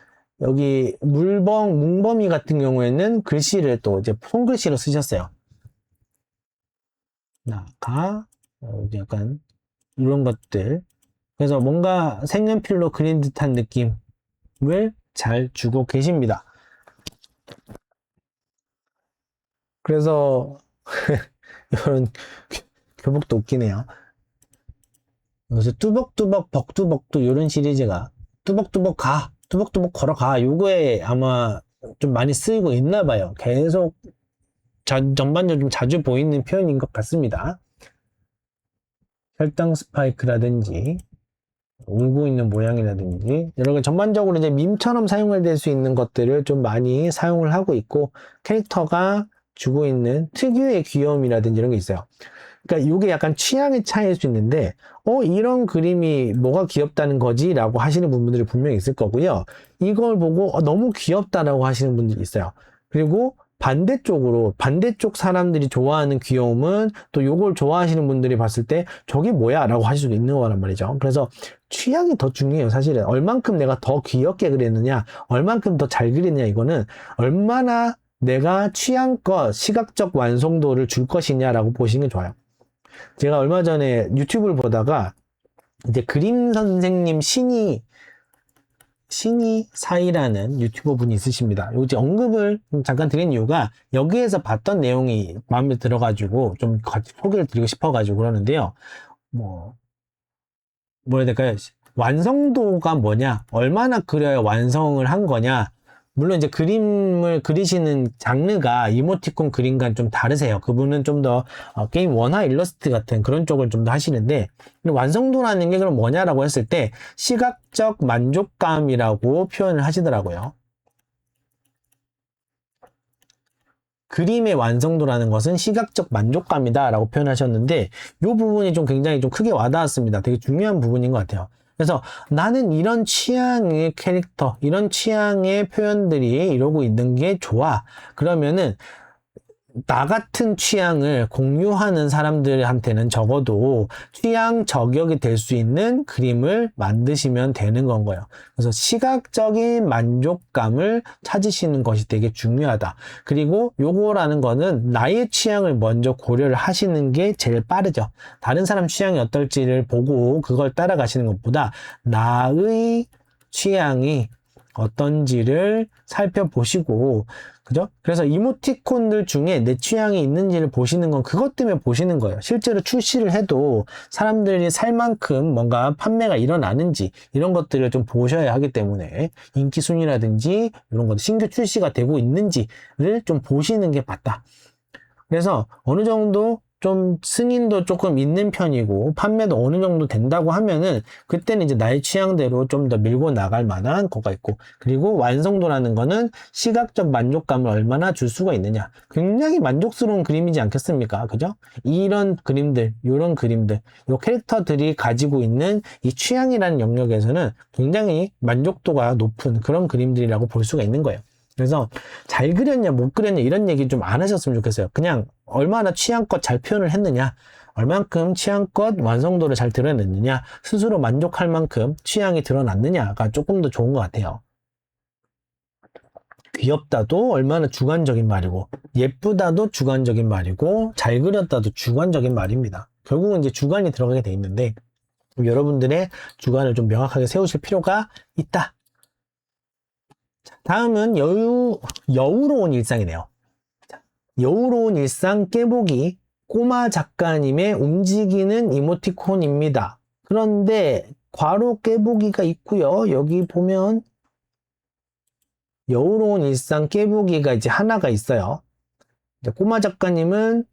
여기 뭉범이 같은 경우에는 글씨를 또 이제 손글씨로 쓰셨어요. 약간 이런 것들. 그래서 뭔가 색연필로 그린 듯한 느낌을 잘 주고 계십니다. 그래서 이런 교복도 웃기네요. 그래서 뚜벅뚜벅 벅뚜벅뚜 이런 시리즈가 뚜벅뚜벅 가, 뚜벅뚜벅 걸어가 요거에 아마 좀 많이 쓰이고 있나 봐요. 계속 전반적으로 좀 자주 보이는 표현인 것 같습니다. 혈당 스파이크라든지 울고 있는 모양이라든지 여러 개 전반적으로 이제 밈처럼 사용을 될 수 있는 것들을 좀 많이 사용을 하고 있고 캐릭터가 주고 있는 특유의 귀여움이라든지 이런 게 있어요. 그러니까 이게 약간 취향의 차이일 수 있는데 이런 그림이 뭐가 귀엽다는 거지? 라고 하시는 분들이 분명히 있을 거고요. 이걸 보고 너무 귀엽다라고 하시는 분들이 있어요. 그리고 반대쪽 사람들이 좋아하는 귀여움은 또 요걸 좋아하시는 분들이 봤을 때 저게 뭐야? 라고 하실 수도 있는 거란 말이죠. 그래서 취향이 더 중요해요. 사실은 얼만큼 내가 더 귀엽게 그렸느냐 얼만큼 더 잘 그렸느냐 이거는 얼마나 내가 취향껏 시각적 완성도를 줄 것이냐라고 보시는 게 좋아요. 제가 얼마 전에 유튜브를 보다가 이제 그림 선생님 신이 신이 사이라는 유튜버 분이 있으십니다. 요 이제 언급을 잠깐 드린 이유가 여기에서 봤던 내용이 마음에 들어가지고 좀 같이 소개를 드리고 싶어가지고 그러는데요. 뭐라 해야 될까요? 완성도가 뭐냐? 얼마나 그려야 완성을 한 거냐? 물론 이제 그림을 그리시는 장르가 이모티콘 그림과는 좀 다르세요. 그분은 좀 더 게임 원화 일러스트 같은 그런 쪽을 좀 더 하시는데, 완성도라는 게 그럼 뭐냐라고 했을 때 시각적 만족감이라고 표현을 하시더라고요. 그림의 완성도라는 것은 시각적 만족감이다 라고 표현하셨는데, 이 부분이 좀 굉장히 좀 크게 와닿았습니다. 되게 중요한 부분인 것 같아요. 그래서 나는 이런 취향의 캐릭터, 이런 취향의 표현들이 이러고 있는 게 좋아. 그러면은 나 같은 취향을 공유하는 사람들한테는 적어도 취향 저격이 될 수 있는 그림을 만드시면 되는 건 거예요. 그래서 시각적인 만족감을 찾으시는 것이 되게 중요하다. 그리고 요거라는 거는 나의 취향을 먼저 고려를 하시는 게 제일 빠르죠. 다른 사람 취향이 어떨지를 보고 그걸 따라가시는 것보다 나의 취향이 어떤지를 살펴보시고, 그죠? 그래서 이모티콘들 중에 내 취향이 있는지를 보시는 건 그것 때문에 보시는 거예요. 실제로 출시를 해도 사람들이 살 만큼 뭔가 판매가 일어나는지 이런 것들을 좀 보셔야 하기 때문에 인기 순위라든지 이런 것들 신규 출시가 되고 있는지를 좀 보시는 게 맞다. 그래서 어느 정도 좀 승인도 조금 있는 편이고 판매도 어느 정도 된다고 하면은 그때는 이제 나의 취향대로 좀 더 밀고 나갈 만한 거가 있고, 그리고 완성도라는 거는 시각적 만족감을 얼마나 줄 수가 있느냐. 굉장히 만족스러운 그림이지 않겠습니까? 그죠? 이런 그림들, 이런 그림들, 요 캐릭터들이 가지고 있는 이 취향이라는 영역에서는 굉장히 만족도가 높은 그런 그림들이라고 볼 수가 있는 거예요. 그래서 잘 그렸냐 못 그렸냐 이런 얘기 좀 안 하셨으면 좋겠어요. 그냥 얼마나 취향껏 잘 표현을 했느냐, 얼만큼 취향껏 완성도를 잘 드러냈느냐, 스스로 만족할 만큼 취향이 드러났느냐가 조금 더 좋은 것 같아요. 귀엽다도 얼마나 주관적인 말이고, 예쁘다도 주관적인 말이고, 잘 그렸다도 주관적인 말입니다. 결국은 이제 주관이 들어가게 돼 있는데 여러분들의 주관을 좀 명확하게 세우실 필요가 있다. 다음은 여우로운 일상이네요. 여우로운 일상 깨보기, 꼬마 작가님의 움직이는 이모티콘입니다. 그런데 괄호 깨보기가 있고요. 여기 보면 여우로운 일상 깨보기가 이제 하나가 있어요. 꼬마 작가님은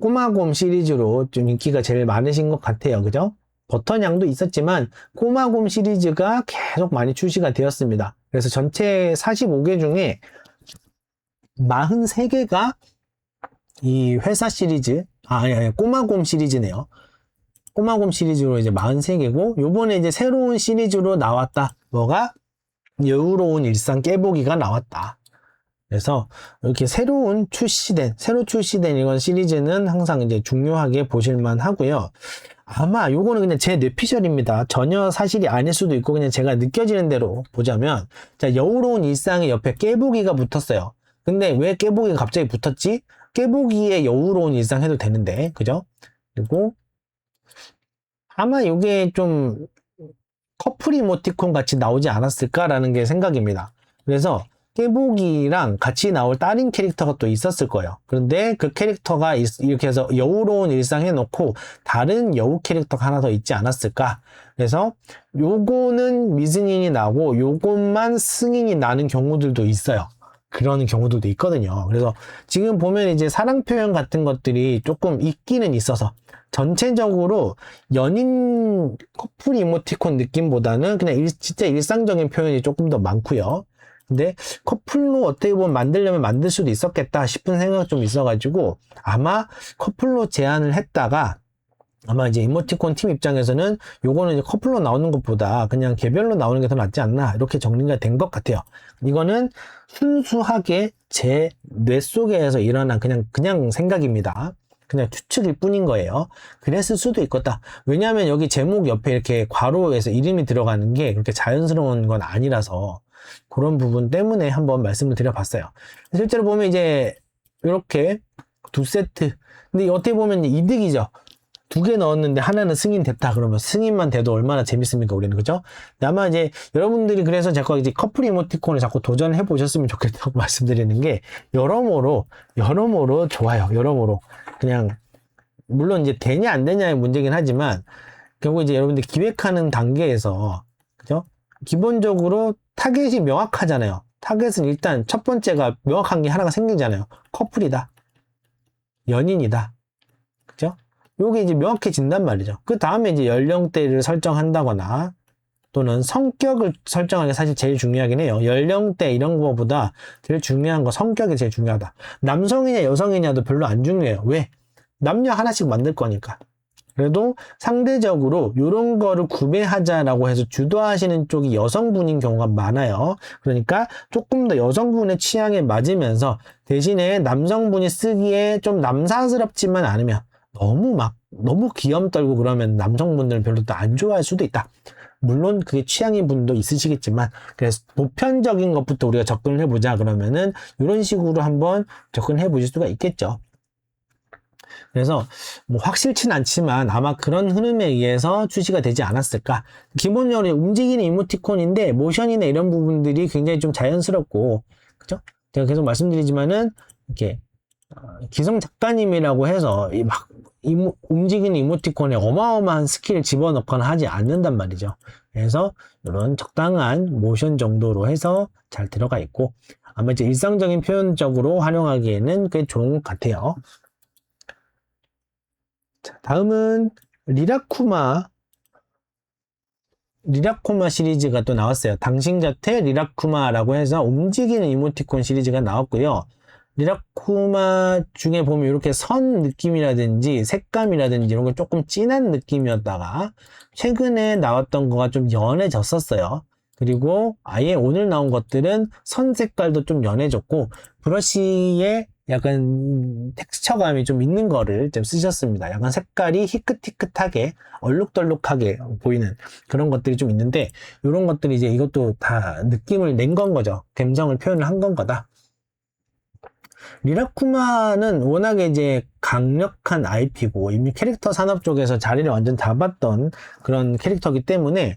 꼬마곰 시리즈로 좀 인기가 제일 많으신 것 같아요. 그죠? 버터냥도 있었지만 꼬마곰 시리즈가 계속 많이 출시가 되었습니다. 그래서 전체 45개 중에 43개가 이 회사 시리즈, 아니, 꼬마곰 시리즈네요. 꼬마곰 시리즈로 이제 43개고, 요번에 이제 새로운 시리즈로 나왔다. 뭐가? 여유로운 일상 깨보기가 나왔다. 그래서 이렇게 새로 출시된 이런 시리즈는 항상 이제 중요하게 보실만 하고요. 아마 요거는 그냥 제 뇌피셜입니다. 전혀 사실이 아닐 수도 있고 그냥 제가 느껴지는 대로 보자면, 자, 여유로운 일상의 옆에 깨보기가 붙었어요. 근데 왜 깨보기가 갑자기 붙었지? 깨보기에 여유로운 일상 해도 되는데, 그죠? 그리고 아마 이게 좀 커플 이모티콘 같이 나오지 않았을까라는 게 생각입니다. 그래서 깨보기랑 같이 나올 다른 캐릭터가 또 있었을 거예요. 그런데 그 캐릭터가 이렇게 해서 여우로운 일상 해놓고 다른 여우 캐릭터가 하나 더 있지 않았을까. 그래서 요거는 미승인이 나고 요것만 승인이 나는 경우들도 있어요. 그런 경우들도 있거든요. 그래서 지금 보면 이제 사랑 표현 같은 것들이 조금 있기는 있어서 전체적으로 연인 커플 이모티콘 느낌보다는 그냥 진짜 일상적인 표현이 조금 더 많고요. 근데 커플로 어떻게 보면 만들려면 만들 수도 있었겠다 싶은 생각 좀 있어가지고 아마 커플로 제안을 했다가 아마 이제 이모티콘 팀 입장에서는 요거는 이제 커플로 나오는 것보다 그냥 개별로 나오는 게 더 낫지 않나 이렇게 정리가 된 것 같아요. 이거는 순수하게 제 뇌 속에서 일어난 그냥 생각입니다. 그냥 추측일 뿐인 거예요. 그랬을 수도 있겠다. 왜냐하면 여기 제목 옆에 이렇게 괄호에서 이름이 들어가는 게 그렇게 자연스러운 건 아니라서 그런 부분 때문에 한번 말씀을 드려봤어요. 실제로 보면 이제 이렇게 두 세트. 근데 어떻게 보면 이득이죠. 두 개 넣었는데 하나는 승인 됐다 그러면 승인만 돼도 얼마나 재밌습니까 우리는, 그죠? 근데 아마 이제 여러분들이 그래서 자꾸 이제 커플 이모티콘을 자꾸 도전해 보셨으면 좋겠다고 말씀드리는 게, 여러모로 좋아요. 여러모로 그냥 물론 이제 되냐 안 되냐의 문제긴 하지만, 결국 이제 여러분들 기획하는 단계에서, 그죠? 기본적으로 타겟이 명확하잖아요. 타겟은 일단 첫 번째가 명확한 게 하나가 생기잖아요. 커플이다, 연인이다, 그죠? 요게 이제 명확해진단 말이죠. 그 다음에 이제 연령대를 설정한다거나 또는 성격을 설정하는 게 사실 제일 중요하긴 해요. 연령대 이런 거보다 제일 중요한 거 성격이 제일 중요하다. 남성이냐 여성이냐도 별로 안 중요해요. 왜? 남녀 하나씩 만들 거니까. 그래도 상대적으로 이런 거를 구매하자라고 해서 주도하시는 쪽이 여성분인 경우가 많아요. 그러니까 조금 더 여성분의 취향에 맞으면서, 대신에 남성분이 쓰기에 좀 남사스럽지만 않으면, 너무 귀염 떨고 그러면 남성분들은 별로 또 안 좋아할 수도 있다. 물론 그게 취향인 분도 있으시겠지만, 그래서 보편적인 것부터 우리가 접근을 해보자 그러면은 이런 식으로 한번 접근해 보실 수가 있겠죠. 그래서 뭐 확실치는 않지만 아마 그런 흐름에 의해서 출시가 되지 않았을까. 기본적으로 움직이는 이모티콘인데 모션이나 이런 부분들이 굉장히 좀 자연스럽고, 그죠? 제가 계속 말씀드리지만은 이렇게 기성 작가님이라고 해서 막 움직이는 이모티콘에 어마어마한 스킬을 집어넣거나 하지 않는단 말이죠. 그래서 이런 적당한 모션 정도로 해서 잘 들어가 있고, 아마 이제 일상적인 표현적으로 활용하기에는 꽤 좋은 것 같아요. 자, 다음은 리라쿠마 시리즈가 또 나왔어요. 당신 곁에 리라쿠마라고 해서 움직이는 이모티콘 시리즈가 나왔고요. 리라쿠마 중에 보면 이렇게 선 느낌이라든지 색감이라든지 이런 게 조금 진한 느낌이었다가 최근에 나왔던 거가 좀 연해졌었어요. 그리고 아예 오늘 나온 것들은 선 색깔도 좀 연해졌고 브러쉬에 약간 텍스처감이 좀 있는 거를 좀 쓰셨습니다. 약간 색깔이 희끗희끗하게 얼룩덜룩하게 보이는 그런 것들이 좀 있는데, 이런 것들이 이제 이것도 다 느낌을 낸 건 거죠. 감정을 표현을 한 건 거다. 리라쿠마는 워낙에 이제 강력한 IP고 이미 캐릭터 산업 쪽에서 자리를 완전 잡았던 그런 캐릭터이기 때문에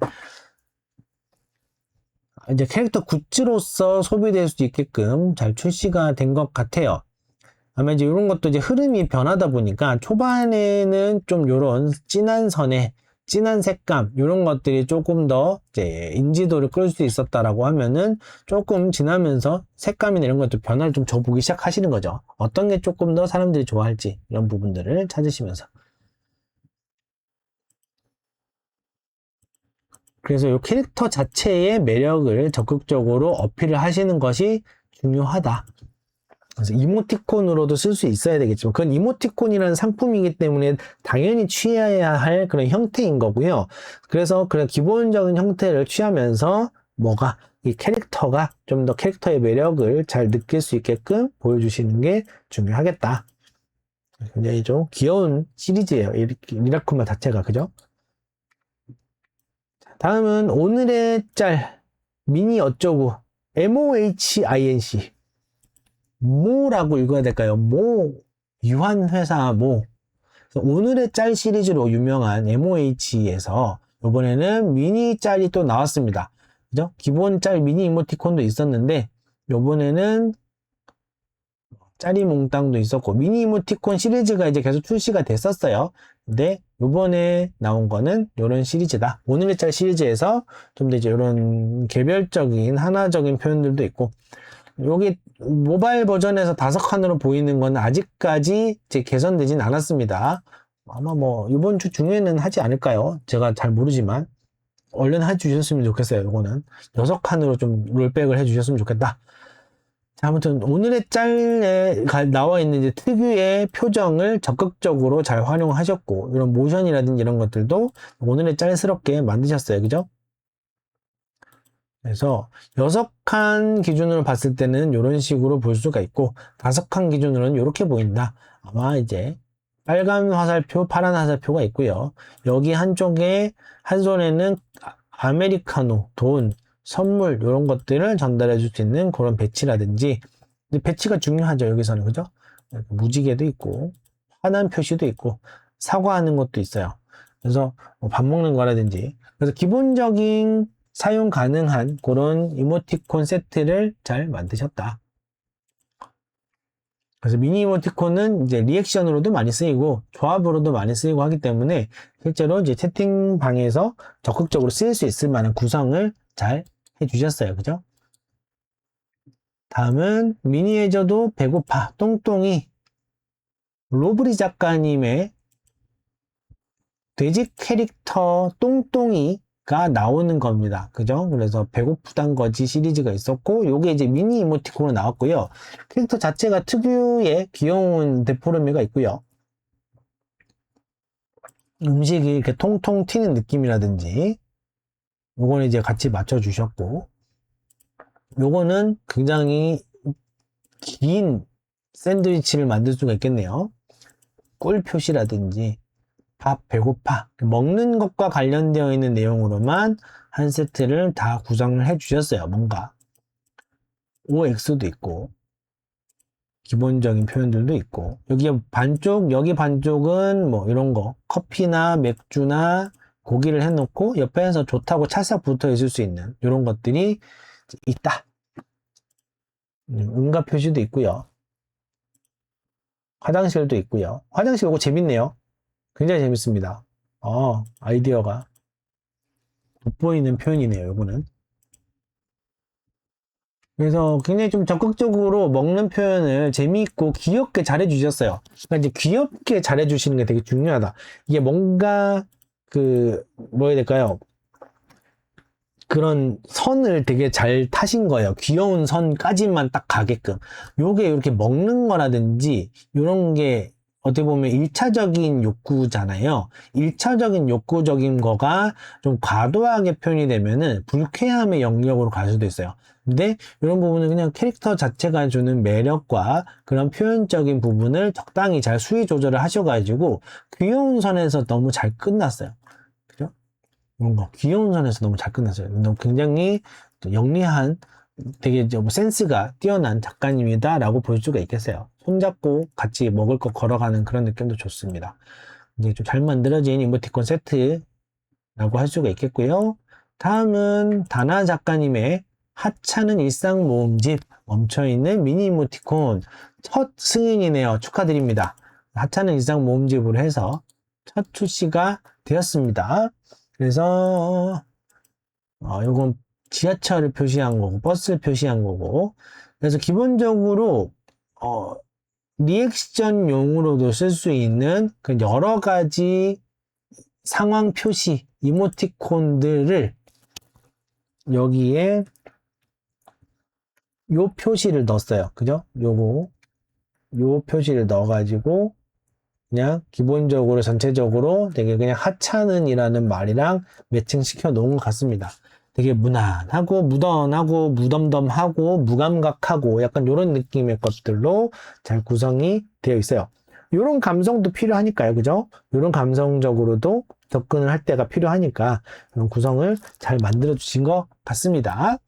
이제 캐릭터 굿즈로서 소비될 수 있게끔 잘 출시가 된 것 같아요. 아마 이제 이런 것도 이제 흐름이 변하다 보니까 초반에는 좀 요런 진한 선에 진한 색감 이런 것들이 조금 더 이제 인지도를 끌 수 있었다라고 하면은 조금 지나면서 색감이나 이런 것도 변화를 좀 줘보기 시작하시는 거죠. 어떤 게 조금 더 사람들이 좋아할지 이런 부분들을 찾으시면서. 그래서 이 캐릭터 자체의 매력을 적극적으로 어필을 하시는 것이 중요하다. 그래서 이모티콘으로도 쓸 수 있어야 되겠지만 그건 이모티콘이라는 상품이기 때문에 당연히 취해야 할 그런 형태인 거고요. 그래서 그런 기본적인 형태를 취하면서 뭐가 이 캐릭터가 좀 더 캐릭터의 매력을 잘 느낄 수 있게끔 보여주시는 게 중요하겠다. 굉장히 좀 귀여운 시리즈예요. 리라쿠마 자체가, 그죠? 다음은 오늘의 짤 미니 어쩌고 MOHINC 모라고 읽어야 될까요? 유한회사 모. 오늘의 짤 시리즈로 유명한 MOH에서 이번에는 미니 짤이 또 나왔습니다. 그죠? 기본 짤 미니 이모티콘도 있었는데 이번에는 짤이 몽땅도 있었고 미니 이모티콘 시리즈가 이제 계속 출시가 됐었어요. 근데 이번에 나온 거는 이런 시리즈다. 오늘의 짤 시리즈에서 좀 더 이제 이런 개별적인 하나적인 표현들도 있고, 여기 모바일 버전에서 5칸으로 보이는 건 아직까지 이제 개선되진 않았습니다. 아마 뭐 이번 주 중에는 하지 않을까요? 제가 잘 모르지만 얼른 해주셨으면 좋겠어요. 이거는 6칸으로 좀 롤백을 해주셨으면 좋겠다. 자, 아무튼 오늘의 짤에 나와 있는 이제 특유의 표정을 적극적으로 잘 활용하셨고, 이런 모션이라든지 이런 것들도 오늘의 짤스럽게 만드셨어요. 그죠? 그래서 6칸 기준으로 봤을 때는 이런 식으로 볼 수가 있고 5칸 기준으로는 이렇게 보인다. 아마 이제 빨간 화살표, 파란 화살표가 있고요. 여기 한쪽에 한 손에는 아메리카노, 돈, 선물 이런 것들을 전달해 줄 수 있는 그런 배치라든지, 배치가 중요하죠. 여기서는, 그죠? 무지개도 있고 화난 표시도 있고 사과하는 것도 있어요. 그래서 밥 먹는 거라든지. 그래서 기본적인 사용 가능한 그런 이모티콘 세트를 잘 만드셨다. 그래서 미니 이모티콘은 이제 리액션으로도 많이 쓰이고 조합으로도 많이 쓰이고 하기 때문에 실제로 이제 채팅방에서 적극적으로 쓰일 수 있을 만한 구성을 잘 해주셨어요. 그죠? 다음은 미니에저도 배고파 똥똥이 로브리 작가님의 돼지 캐릭터 똥똥이가 나오는 겁니다. 그죠? 그래서 배고프단 거지 시리즈가 있었고, 요게 이제 미니 이모티콘으로 나왔고요. 캐릭터 자체가 특유의 귀여운 데포르메가 있고요. 음식이 이렇게 통통 튀는 느낌이라든지, 요거는 이제 같이 맞춰주셨고, 요거는 굉장히 긴 샌드위치를 만들 수가 있겠네요. 꿀 표시라든지, 밥, 배고파. 먹는 것과 관련되어 있는 내용으로만 한 세트를 다 구성을 해 주셨어요. 뭔가 OX도 있고 기본적인 표현들도 있고 여기 반쪽은 뭐 이런 거 커피나 맥주나 고기를 해놓고 옆에서 좋다고 찰싹 붙어 있을 수 있는 이런 것들이 있다. 응가 표시도 있고요. 화장실도 있고요. 화장실 이거 재밌네요. 굉장히 재밌습니다. 아이디어가 돋보이는 표현이네요, 이거는. 그래서 굉장히 좀 적극적으로 먹는 표현을 재미있고 귀엽게 잘해주셨어요. 그러니까 이제 귀엽게 잘해주시는 게 되게 중요하다. 이게 뭔가, 뭐 해야 될까요? 그런 선을 되게 잘 타신 거예요. 귀여운 선까지만 딱 가게끔. 요게 이렇게 먹는 거라든지, 요런 게 어떻게 보면 1차적인 욕구잖아요. 1차적인 욕구적인 거가 좀 과도하게 표현이 되면은 불쾌함의 영역으로 갈 수도 있어요. 근데 이런 부분은 그냥 캐릭터 자체가 주는 매력과 그런 표현적인 부분을 적당히 잘 수위 조절을 하셔가지고 귀여운 선에서 너무 잘 끝났어요. 그죠? 뭔가 귀여운 선에서 너무 잘 끝났어요. 너무 굉장히 영리한 되게 좀 센스가 뛰어난 작가님이다라고 볼 수가 있겠어요. 손잡고 같이 먹을 거 걸어가는 그런 느낌도 좋습니다. 이제 좀 잘 만들어진 이모티콘 세트라고 할 수가 있겠고요. 다음은 다나 작가님의 하찮은 일상 모음집 멈춰있는 미니 이모티콘 첫 승인이네요. 축하드립니다. 하찮은 일상 모음집으로 해서 첫 출시가 되었습니다. 그래서 요건 지하철을 표시한 거고 버스를 표시한 거고 그래서 기본적으로 리액션용으로도 쓸 수 있는 그 여러 가지 상황 표시 이모티콘들을 여기에 요 표시를 넣었어요. 그죠? 요 표시를 넣어가지고 그냥 기본적으로 전체적으로 되게 그냥 하찮은이라는 말이랑 매칭시켜 놓은 것 같습니다. 되게 무난하고 무던하고 무덤덤하고 무감각하고 약간 이런 느낌의 것들로 잘 구성이 되어 있어요. 이런 감성도 필요하니까요. 그죠? 이런 감성적으로도 접근을 할 때가 필요하니까 이런 구성을 잘 만들어 주신 것 같습니다.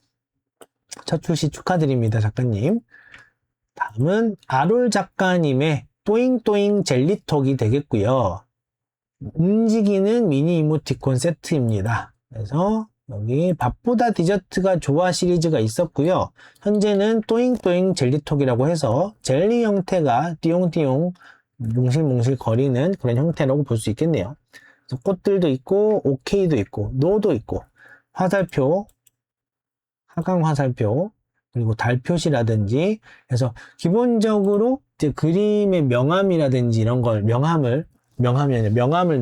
첫 출시 축하드립니다, 작가님. 다음은 아롤 작가님의 또잉또잉 젤리톡이 되겠고요. 움직이는 미니 이모티콘 세트입니다. 그래서 여기 밥보다 디저트가 좋아 시리즈가 있었고요. 현재는 또잉또잉 젤리톡이라고 해서 젤리 형태가 띠용띠용 몽실몽실 거리는 그런 형태라고 볼 수 있겠네요. 그래서 꽃들도 있고 오케이도 있고 노도 있고 화살표 하강 화살표 그리고 달 표시라든지 해서 기본적으로 이제 그림의 명암이라든지 이런 걸 명암을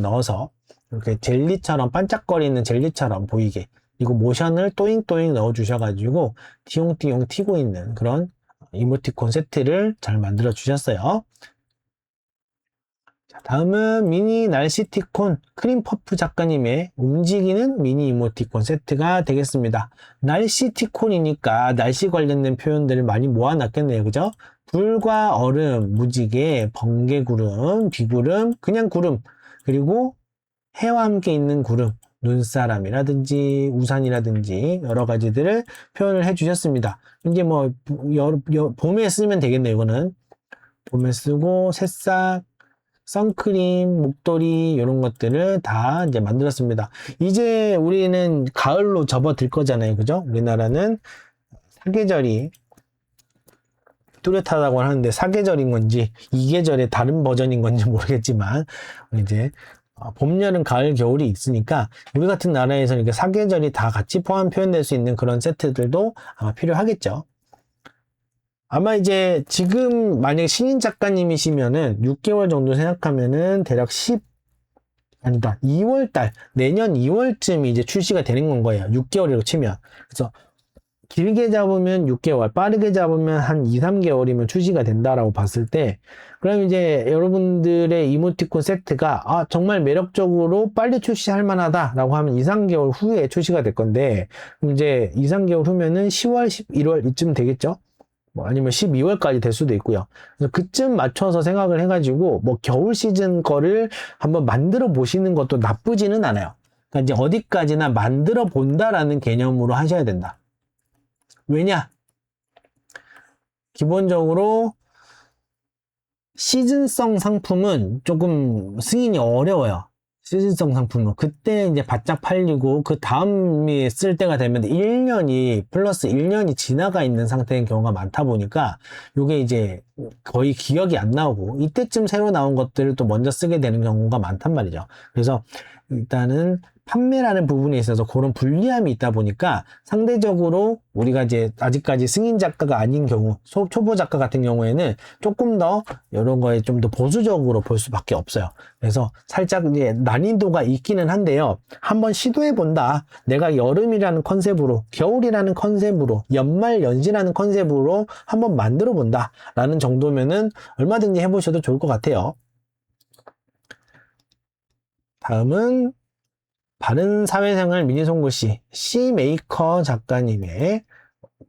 넣어서 이렇게 젤리처럼 반짝거리는 젤리처럼 보이게 그리고 모션을 또잉또잉 넣어 주셔가지고 띠용띠용 튀고 있는 그런 이모티콘 세트를 잘 만들어 주셨어요. 다음은 미니 날씨티콘 크림퍼프 작가님의 움직이는 미니 이모티콘 세트가 되겠습니다. 날씨티콘이니까 날씨 관련된 표현들을 많이 모아놨겠네요. 그죠? 불과 얼음, 무지개, 번개구름, 비구름, 그냥 구름, 그리고 해와 함께 있는 구름, 눈사람이라든지 우산이라든지 여러 가지들을 표현을 해주셨습니다. 이제 뭐 봄에 쓰면 되겠네요. 이거는 봄에 쓰고 새싹, 선크림, 목도리 이런 것들을 다 이제 만들었습니다. 이제 우리는 가을로 접어들 거잖아요. 그죠? 우리나라는 사계절이 뚜렷하다고 하는데 사계절인 건지 이 계절의 다른 버전인 건지 모르겠지만 이제 봄, 여름, 가을, 겨울이 있으니까 우리 같은 나라에서는 이렇게 사계절이 다 같이 포함 표현될 수 있는 그런 세트들도 아마 필요하겠죠. 아마 이제 지금 만약에 신인 작가님이시면은 6개월 정도 생각하면은 대략 2월 달, 내년 2월쯤 이제 출시가 되는 건 거예요. 6개월이라고 치면. 그래서 길게 잡으면 6개월, 빠르게 잡으면 한 2, 3개월이면 출시가 된다라고 봤을 때, 그럼 이제 여러분들의 이모티콘 세트가 정말 매력적으로 빨리 출시할 만하다라고 하면 2, 3개월 후에 출시가 될 건데, 그럼 이제 2, 3개월 후면은 10월, 11월 이쯤 되겠죠? 뭐 아니면 12월까지 될 수도 있고요. 그래서 그쯤 맞춰서 생각을 해가지고 뭐 겨울 시즌 거를 한번 만들어 보시는 것도 나쁘지는 않아요. 그러니까 이제 어디까지나 만들어 본다라는 개념으로 하셔야 된다. 왜냐? 기본적으로 시즌성 상품은 조금 승인이 어려워요. 시즌성 상품은. 그때 이제 바짝 팔리고, 그 다음에 쓸 때가 되면 1년이, 플러스 1년이 지나가 있는 상태인 경우가 많다 보니까, 요게 이제 거의 기억이 안 나오고, 이때쯤 새로 나온 것들을 또 먼저 쓰게 되는 경우가 많단 말이죠. 그래서 일단은 판매라는 부분에 있어서 그런 불리함이 있다 보니까 상대적으로 우리가 이제 아직까지 승인 작가가 아닌 경우, 초보 작가 같은 경우에는 조금 더 이런 거에 좀 더 보수적으로 볼 수밖에 없어요. 그래서 살짝 이제 난이도가 있기는 한데요. 한번 시도해 본다. 내가 여름이라는 컨셉으로, 겨울이라는 컨셉으로, 연말 연시라는 컨셉으로 한번 만들어 본다. 라는 정도면은 얼마든지 해보셔도 좋을 것 같아요. 다음은 바른 사회생활 미니 송글씨 C메이커 작가님의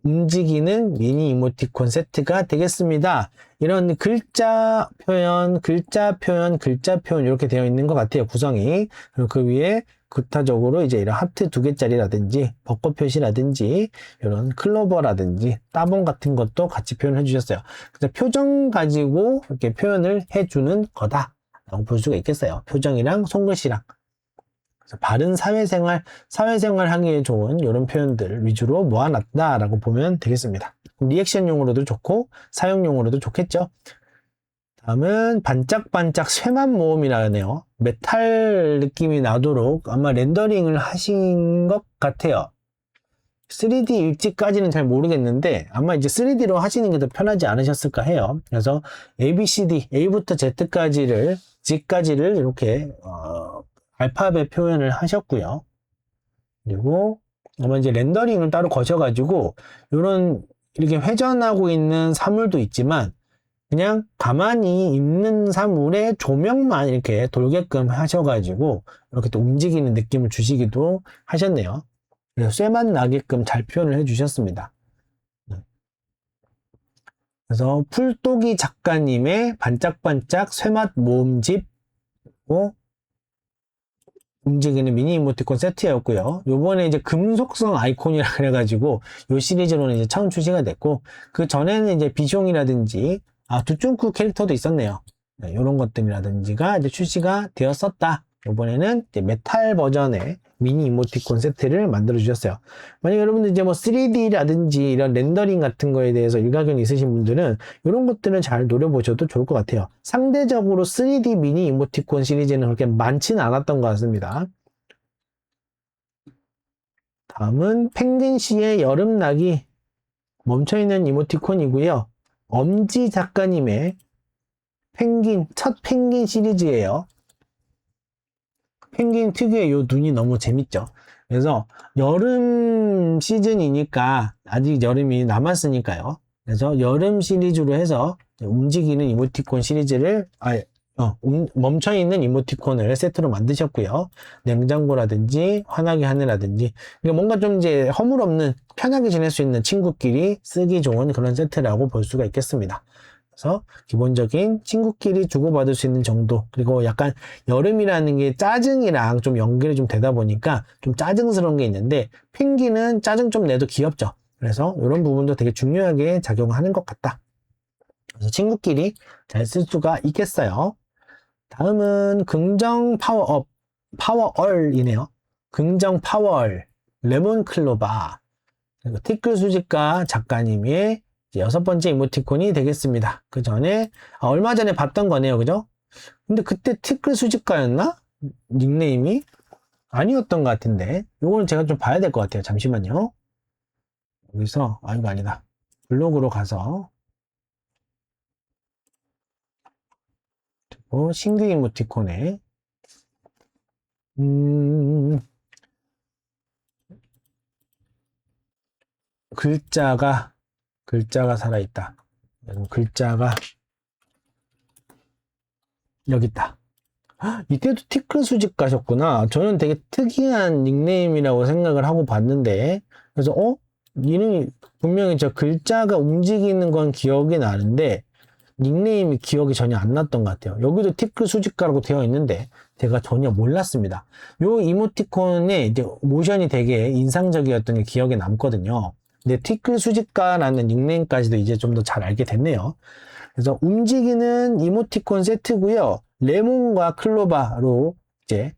움직이는 미니 이모티콘 세트가 되겠습니다. 이런 글자 표현 이렇게 되어 있는 것 같아요. 구성이. 그리고 그 위에 구타적으로 이제 이런 하트 2개짜리라든지 벚꽃 표시라든지 이런 클로버라든지 따봉 같은 것도 같이 표현해 주셨어요. 그래서 표정 가지고 이렇게 표현을 해주는 거다 라고 볼 수가 있겠어요. 표정이랑 손글씨랑. 바른 사회생활 하기에 좋은 이런 표현들 위주로 모아놨다라고 보면 되겠습니다. 리액션용으로도 좋고 사용용으로도 좋겠죠. 다음은 반짝반짝 쇠맛 모음이라네요. 메탈 느낌이 나도록 아마 렌더링을 하신 것 같아요. 3D 일지까지는 잘 모르겠는데 아마 이제 3D로 하시는 게 더 편하지 않으셨을까 해요. 그래서 ABCD, A부터 Z까지를 이렇게 알파벳 표현을 하셨고요. 그리고 아마 이제 렌더링을 따로 거셔가지고 이렇게 회전하고 있는 사물도 있지만 그냥 가만히 있는 사물에 조명만 이렇게 돌게끔 하셔가지고 이렇게 또 움직이는 느낌을 주시기도 하셨네요. 그래서 쇠맛 나게끔 잘 표현을 해주셨습니다. 그래서 풀도기 작가님의 반짝반짝 쇠맛 모음집 움직이는 미니 이모티콘 세트였고요. 요번에 이제 금속성 아이콘이라 그래가지고 요 시리즈로는 이제 처음 출시가 됐고, 그 전에는 이제 비숑이라든지 두쫑쿠 캐릭터도 있었네요. 네, 요런 것들이라든지가 이제 출시가 되었었다. 요번에는 이제 메탈 버전의 미니 이모티콘 세트를 만들어 주셨어요. 만약 여러분들 이제 뭐 3D라든지 이런 렌더링 같은 거에 대해서 일가견이 있으신 분들은 이런 것들은 잘 노려보셔도 좋을 것 같아요. 상대적으로 3D 미니 이모티콘 시리즈는 그렇게 많지는 않았던 것 같습니다. 다음은 펭귄씨의 여름나기 멈춰있는 이모티콘이고요. 엄지 작가님의 첫 펭귄 시리즈예요. 펭귄 특유의 요 눈이 너무 재밌죠. 그래서 여름 시즌이니까 아직 여름이 남았으니까요. 그래서 여름 시리즈로 해서 움직이는 이모티콘 시리즈를 멈춰있는 이모티콘을 세트로 만드셨고요. 냉장고라든지 환하게 하늘라든지 뭔가 좀 이제 허물없는 편하게 지낼 수 있는 친구끼리 쓰기 좋은 그런 세트라고 볼 수가 있겠습니다. 그래서 기본적인 친구끼리 주고받을 수 있는 정도, 그리고 약간 여름이라는 게 짜증이랑 좀 연결이 좀 되다 보니까 좀 짜증스러운 게 있는데 펭귄은 짜증 좀 내도 귀엽죠. 그래서 이런 부분도 되게 중요하게 작용하는 것 같다. 그래서 친구끼리 잘 쓸 수가 있겠어요. 다음은 긍정 파워업, 파워얼이네요. 긍정 파워얼, 레몬클로바. 그리고 티끌 수집가 작가님의 이제 6번째 이모티콘이 되겠습니다. 그 전에, 얼마 전에 봤던 거네요. 그죠? 근데 그때 티끌 수집가였나? 닉네임이? 아니었던 것 같은데. 요거는 제가 좀 봐야 될 것 같아요. 잠시만요. 여기서, 이거 아니다. 블로그로 가서, 신규 이모티콘에, 글자가 살아있다. 글자가, 여기 있다. 이때도 티끌 수집 가셨구나. 저는 되게 특이한 닉네임이라고 생각을 하고 봤는데, 그래서, 이름이 분명히 저 글자가 움직이는 건 기억이 나는데, 닉네임이 기억이 전혀 안 났던 것 같아요. 여기도 티끌 수집가라고 되어 있는데, 제가 전혀 몰랐습니다. 요 이모티콘의 이제 모션이 되게 인상적이었던 게 기억에 남거든요. 근데 티끌 수집가라는 닉네임까지도 이제 좀 더 잘 알게 됐네요. 그래서 움직이는 이모티콘 세트고요. 레몬과 클로바로 이제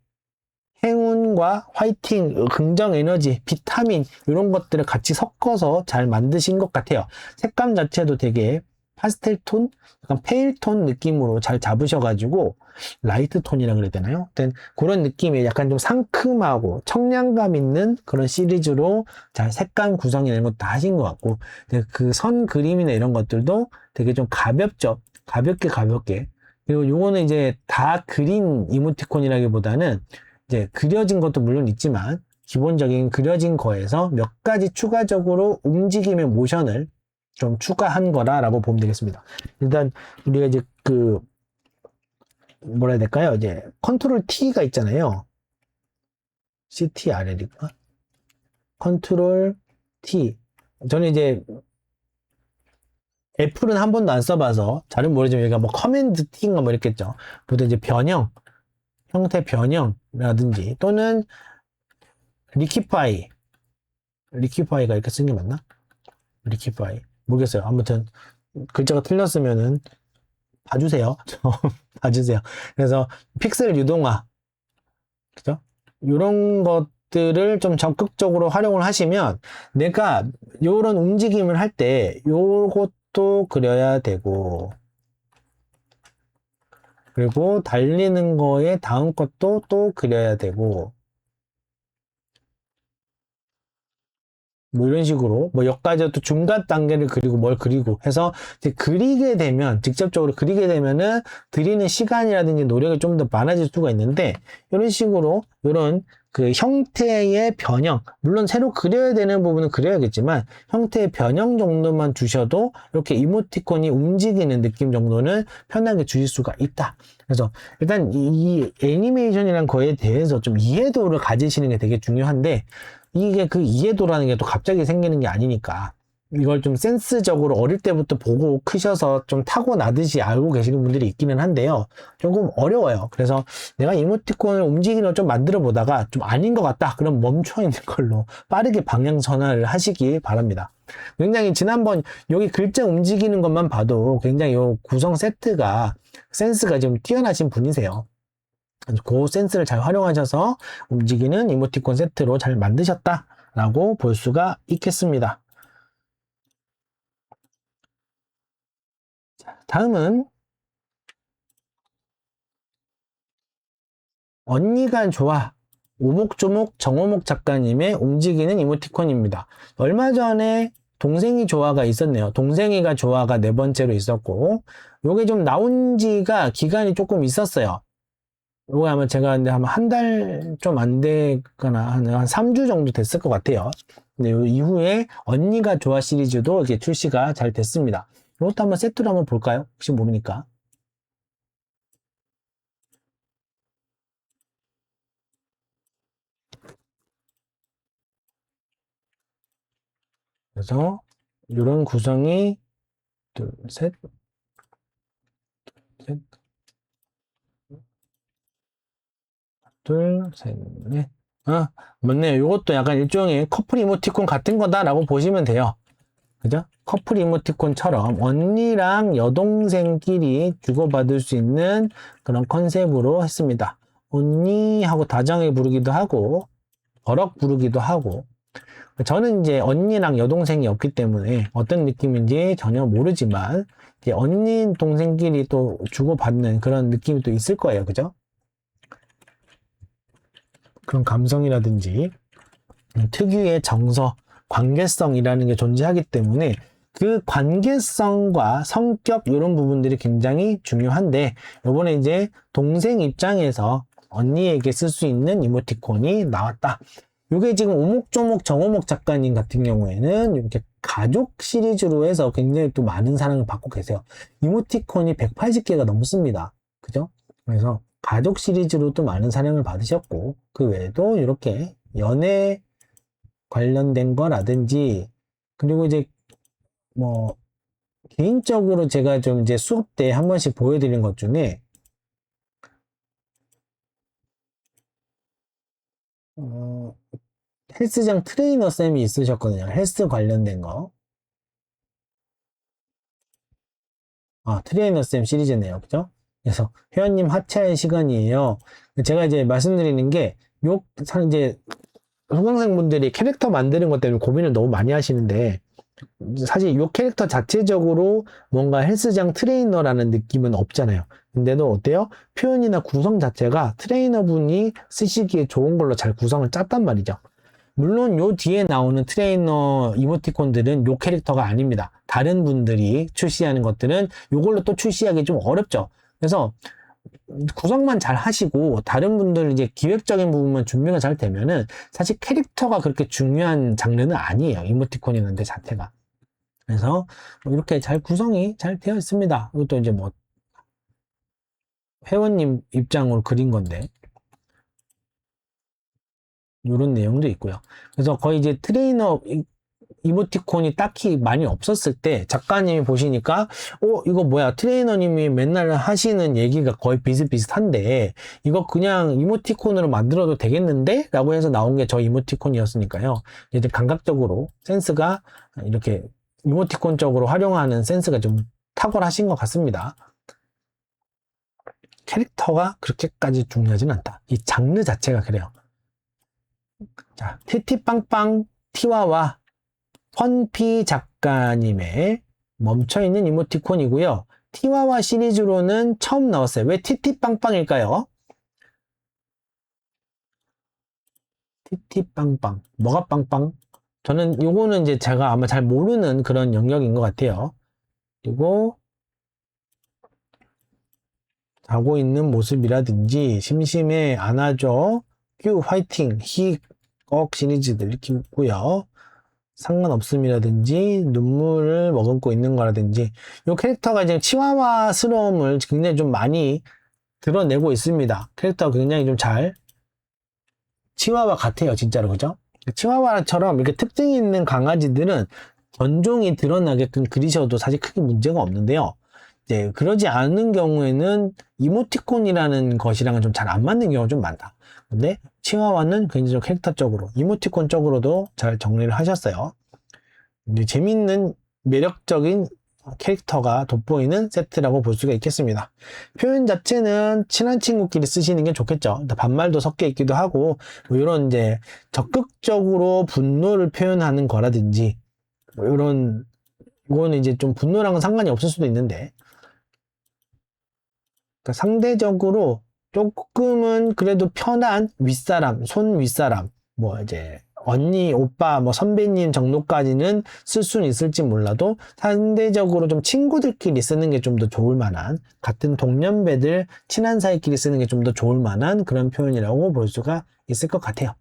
행운과 화이팅, 긍정 에너지, 비타민 이런 것들을 같이 섞어서 잘 만드신 것 같아요. 색감 자체도 되게 파스텔 톤, 약간 페일 톤 느낌으로 잘 잡으셔가지고 라이트 톤이라 그래야 되나요? 그런 느낌의 약간 좀 상큼하고 청량감 있는 그런 시리즈로 잘 색감 구성이나 것도 다 하신 것 같고 그 선 그림이나 이런 것들도 되게 좀 가볍죠. 가볍게. 그리고 요거는 이제 다 그린 이모티콘이라기보다는 이제 그려진 것도 물론 있지만 기본적인 그려진 거에서 몇 가지 추가적으로 움직임의 모션을 좀 추가한 거라고 보면 되겠습니다. 일단 우리가 이제 뭐라 해야 될까요? 이제 컨트롤 T가 있잖아요. CTRL인가? 컨트롤 T. 저는 이제 애플은 한 번도 안 써봐서 잘은 모르지만 여기가 뭐 커맨드 T인가 뭐 이랬겠죠. 보통 이제 변형, 형태 변형이라든지 또는 리퀴파이가 이렇게 쓴 게 맞나? 리퀴파이. 모르겠어요. 아무튼 글자가 틀렸으면은 봐주세요. 봐주세요. 그래서 픽셀 유동화, 그죠? 이런 것들을 좀 적극적으로 활용을 하시면 내가 이런 움직임을 할 때 요것도 그려야 되고 그리고 달리는 거에 다음 것도 또 그려야 되고 뭐 이런 식으로 뭐 여기까지 또 중간 단계를 그리고 뭘 그리고 해서 이제 직접적으로 그리게 되면은 들이는 시간이라든지 노력이 좀 더 많아질 수가 있는데 이런 식으로 이런 그 형태의 변형 물론 새로 그려야 되는 부분은 그려야겠지만 형태의 변형 정도만 주셔도 이렇게 이모티콘이 움직이는 느낌 정도는 편하게 주실 수가 있다. 그래서 일단 이 애니메이션이란 거에 대해서 좀 이해도를 가지시는 게 되게 중요한데 이게 그 이해도라는 게 또 갑자기 생기는 게 아니니까 이걸 좀 센스적으로 어릴 때부터 보고 크셔서 좀 타고나듯이 알고 계시는 분들이 있기는 한데요. 조금 어려워요. 그래서 내가 이모티콘을 움직이는 걸 좀 만들어 보다가 좀 아닌 것 같다. 그럼 멈춰 있는 걸로 빠르게 방향 전환을 하시기 바랍니다. 굉장히 지난번 여기 글자 움직이는 것만 봐도 굉장히 이 구성 세트가 센스가 좀 뛰어나신 분이세요. 그 센스를 잘 활용하셔서 움직이는 이모티콘 세트로 잘 만드셨다라고 볼 수가 있겠습니다. 다음은 언니가 좋아 오목조목 정오목 작가님의 움직이는 이모티콘입니다. 얼마 전에 동생이 좋아가 있었네요. 동생이가 좋아가 4번째로 있었고 요게 좀 나온 지가 기간이 조금 있었어요. 요거 아마 제가 근데 한 달 좀 안 되거나 한 3주 정도 됐을 것 같아요. 근데 요 이후에 언니가 좋아 시리즈도 이렇게 출시가 잘 됐습니다. 이것도 한번 세트로 한번 볼까요? 혹시 모르니까. 그래서 이런 구성이 둘, 셋, 셋, 둘, 셋, 넷. 맞네요. 이것도 약간 일종의 커플 이모티콘 같은 거다라고 보시면 돼요. 그죠? 커플 이모티콘처럼 언니랑 여동생끼리 주고받을 수 있는 그런 컨셉으로 했습니다. 언니 하고 다정하게 부르기도 하고 버럭 부르기도 하고. 저는 이제 언니랑 여동생이 없기 때문에 어떤 느낌인지 전혀 모르지만 이제 언니 동생끼리 또 주고받는 그런 느낌이 또 있을 거예요. 그죠? 그런 감성이라든지 특유의 정서, 관계성이라는 게 존재하기 때문에 그 관계성과 성격 이런 부분들이 굉장히 중요한데, 요번에 이제 동생 입장에서 언니에게 쓸 수 있는 이모티콘이 나왔다. 요게 지금 오목조목 정오목 작가님 같은 경우에는 이렇게 가족 시리즈로 해서 굉장히 또 많은 사랑을 받고 계세요. 이모티콘이 180개가 넘습니다. 그죠? 그래서 가족 시리즈로도 많은 사랑을 받으셨고, 그 외에도 이렇게 연애 관련된 거라든지, 그리고 이제 뭐 개인적으로 제가 좀 이제 수업 때 한 번씩 보여드린 것 중에 헬스장 트레이너 쌤이 있으셨거든요. 헬스 관련된 거. 트레이너 쌤 시리즈네요. 그죠? 그래서 회원님 하차의 시간이에요. 제가 이제 말씀드리는 게 이제 수강생분들이 캐릭터 만드는 것 때문에 고민을 너무 많이 하시는데, 사실 이 캐릭터 자체적으로 뭔가 헬스장 트레이너라는 느낌은 없잖아요. 근데도 어때요? 표현이나 구성 자체가 트레이너분이 쓰시기에 좋은 걸로 잘 구성을 짰단 말이죠. 물론 요 뒤에 나오는 트레이너 이모티콘들은 요 캐릭터가 아닙니다. 다른 분들이 출시하는 것들은 요걸로 또 출시하기 좀 어렵죠. 그래서 구성만 잘 하시고 다른 분들 이제 기획적인 부분만 준비가 잘 되면은 사실 캐릭터가 그렇게 중요한 장르는 아니에요. 이모티콘이라는 데 자체가. 그래서 이렇게 잘 구성이 잘 되어 있습니다. 이것도 이제 뭐 회원님 입장으로 그린 건데 이런 내용도 있고요. 그래서 거의 이제 트레이너 이모티콘이 딱히 많이 없었을 때 작가님이 보시니까 이거 뭐야, 트레이너님이 맨날 하시는 얘기가 거의 비슷비슷한데 이거 그냥 이모티콘으로 만들어도 되겠는데? 라고 해서 나온 게 저 이모티콘이었으니까요. 이제 감각적으로 센스가 이렇게 이모티콘적으로 활용하는 센스가 좀 탁월하신 것 같습니다. 캐릭터가 그렇게까지 중요하진 않다. 이 장르 자체가 그래요. 자, 티티빵빵 티와와 펀피 작가님의 멈춰있는 이모티콘이고요. 티와와 시리즈로는 처음 나왔어요. 왜 티티빵빵일까요? 티티빵빵. 뭐가 빵빵? 저는 요거는 이제 제가 아마 잘 모르는 그런 영역인 것 같아요. 그리고 자고 있는 모습이라든지 심심해 안아줘 큐 화이팅 히꺽 시리즈들 이렇게 있고요. 상관없음이라든지 눈물을 머금고 있는 거라든지 이 캐릭터가 이제 치와와스러움을 굉장히 좀 많이 드러내고 있습니다. 캐릭터가 굉장히 좀 잘 치와와 같아요. 진짜로. 그죠? 치와와처럼 이렇게 특징이 있는 강아지들은 견종이 드러나게끔 그리셔도 사실 크게 문제가 없는데요. 이제 그러지 않은 경우에는 이모티콘이라는 것이랑은 좀 잘 안 맞는 경우가 좀 많다. 근데 치와와는 굉장히 좀 캐릭터적으로 이모티콘적으로도 잘 정리를 하셨어요. 이제 재밌는 매력적인 캐릭터가 돋보이는 세트라고 볼 수가 있겠습니다. 표현 자체는 친한 친구끼리 쓰시는 게 좋겠죠. 반말도 섞여 있기도 하고 뭐 이런 이제 적극적으로 분노를 표현하는 거라든지 뭐 이런 이거는 이제 좀 분노랑은 상관이 없을 수도 있는데, 그러니까 상대적으로 조금은 그래도 편한 윗사람, 손 윗사람, 뭐 이제 언니, 오빠, 뭐 선배님 정도까지는 쓸 수는 있을지 몰라도 상대적으로 좀 친구들끼리 쓰는 게 좀 더 좋을 만한, 같은 동년배들 친한 사이끼리 쓰는 게 좀 더 좋을 만한 그런 표현이라고 볼 수가 있을 것 같아요.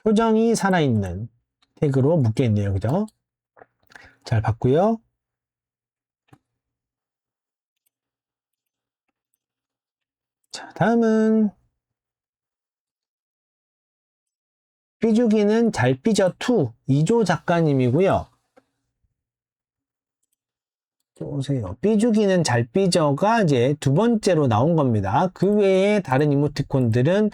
표정이 살아있는 태그로 묶여 있네요. 그죠? 잘 봤고요. 자, 다음은 삐죽이는 잘 삐져 2 2조 작가님이고요. 보세요. 삐죽이는 잘 삐져가 이제 두 번째로 나온 겁니다. 그 외에 다른 이모티콘들은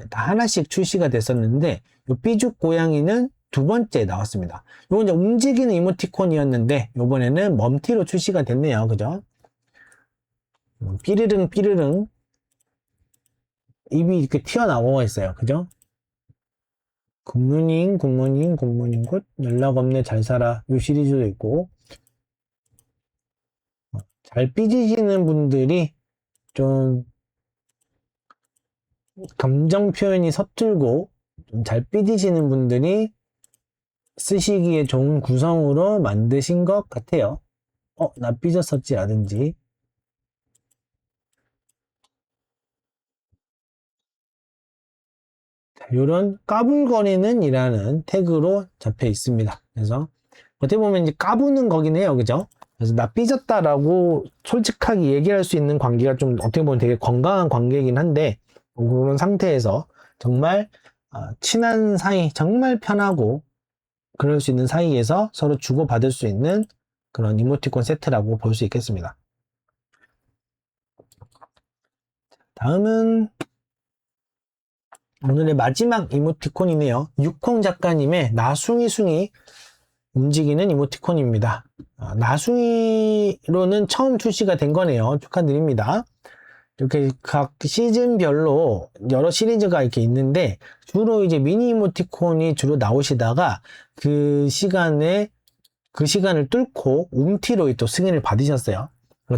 다 하나씩 출시가 됐었는데 이 삐죽 고양이는 두 번째 나왔습니다. 요건 이제 움직이는 이모티콘이었는데 요번에는 멈티로 출시가 됐네요. 그죠? 삐르릉 삐르릉 입이 이렇게 튀어나와 있어요. 그죠? 굿모닝 굿모닝 굿모닝 굿 연락 없네 잘 살아 요 시리즈도 있고 잘 삐지시는 분들이 좀 감정 표현이 서툴고 좀 잘 삐지시는 분들이 쓰시기에 좋은 구성으로 만드신 것 같아요. 나 삐졌었지 라든지 이런 까불거리는 이라는 태그로 잡혀 있습니다. 그래서 어떻게 보면 이제 까부는 거긴 해요. 그죠? 그래서 나 삐졌다라고 솔직하게 얘기할 수 있는 관계가 좀 어떻게 보면 되게 건강한 관계이긴 한데 그런 상태에서 정말 친한 사이, 정말 편하고 그럴 수 있는 사이에서 서로 주고받을 수 있는 그런 이모티콘 세트라고 볼 수 있겠습니다. 다음은 오늘의 마지막 이모티콘이네요. 육콩 작가님의 나숭이숭이 움직이는 이모티콘입니다. 나숭이로는 처음 출시가 된 거네요. 축하드립니다. 이렇게 각 시즌별로 여러 시리즈가 이렇게 있는데 주로 이제 미니 이모티콘이 주로 나오시다가 그 시간을 뚫고 움티로 또 승인을 받으셨어요.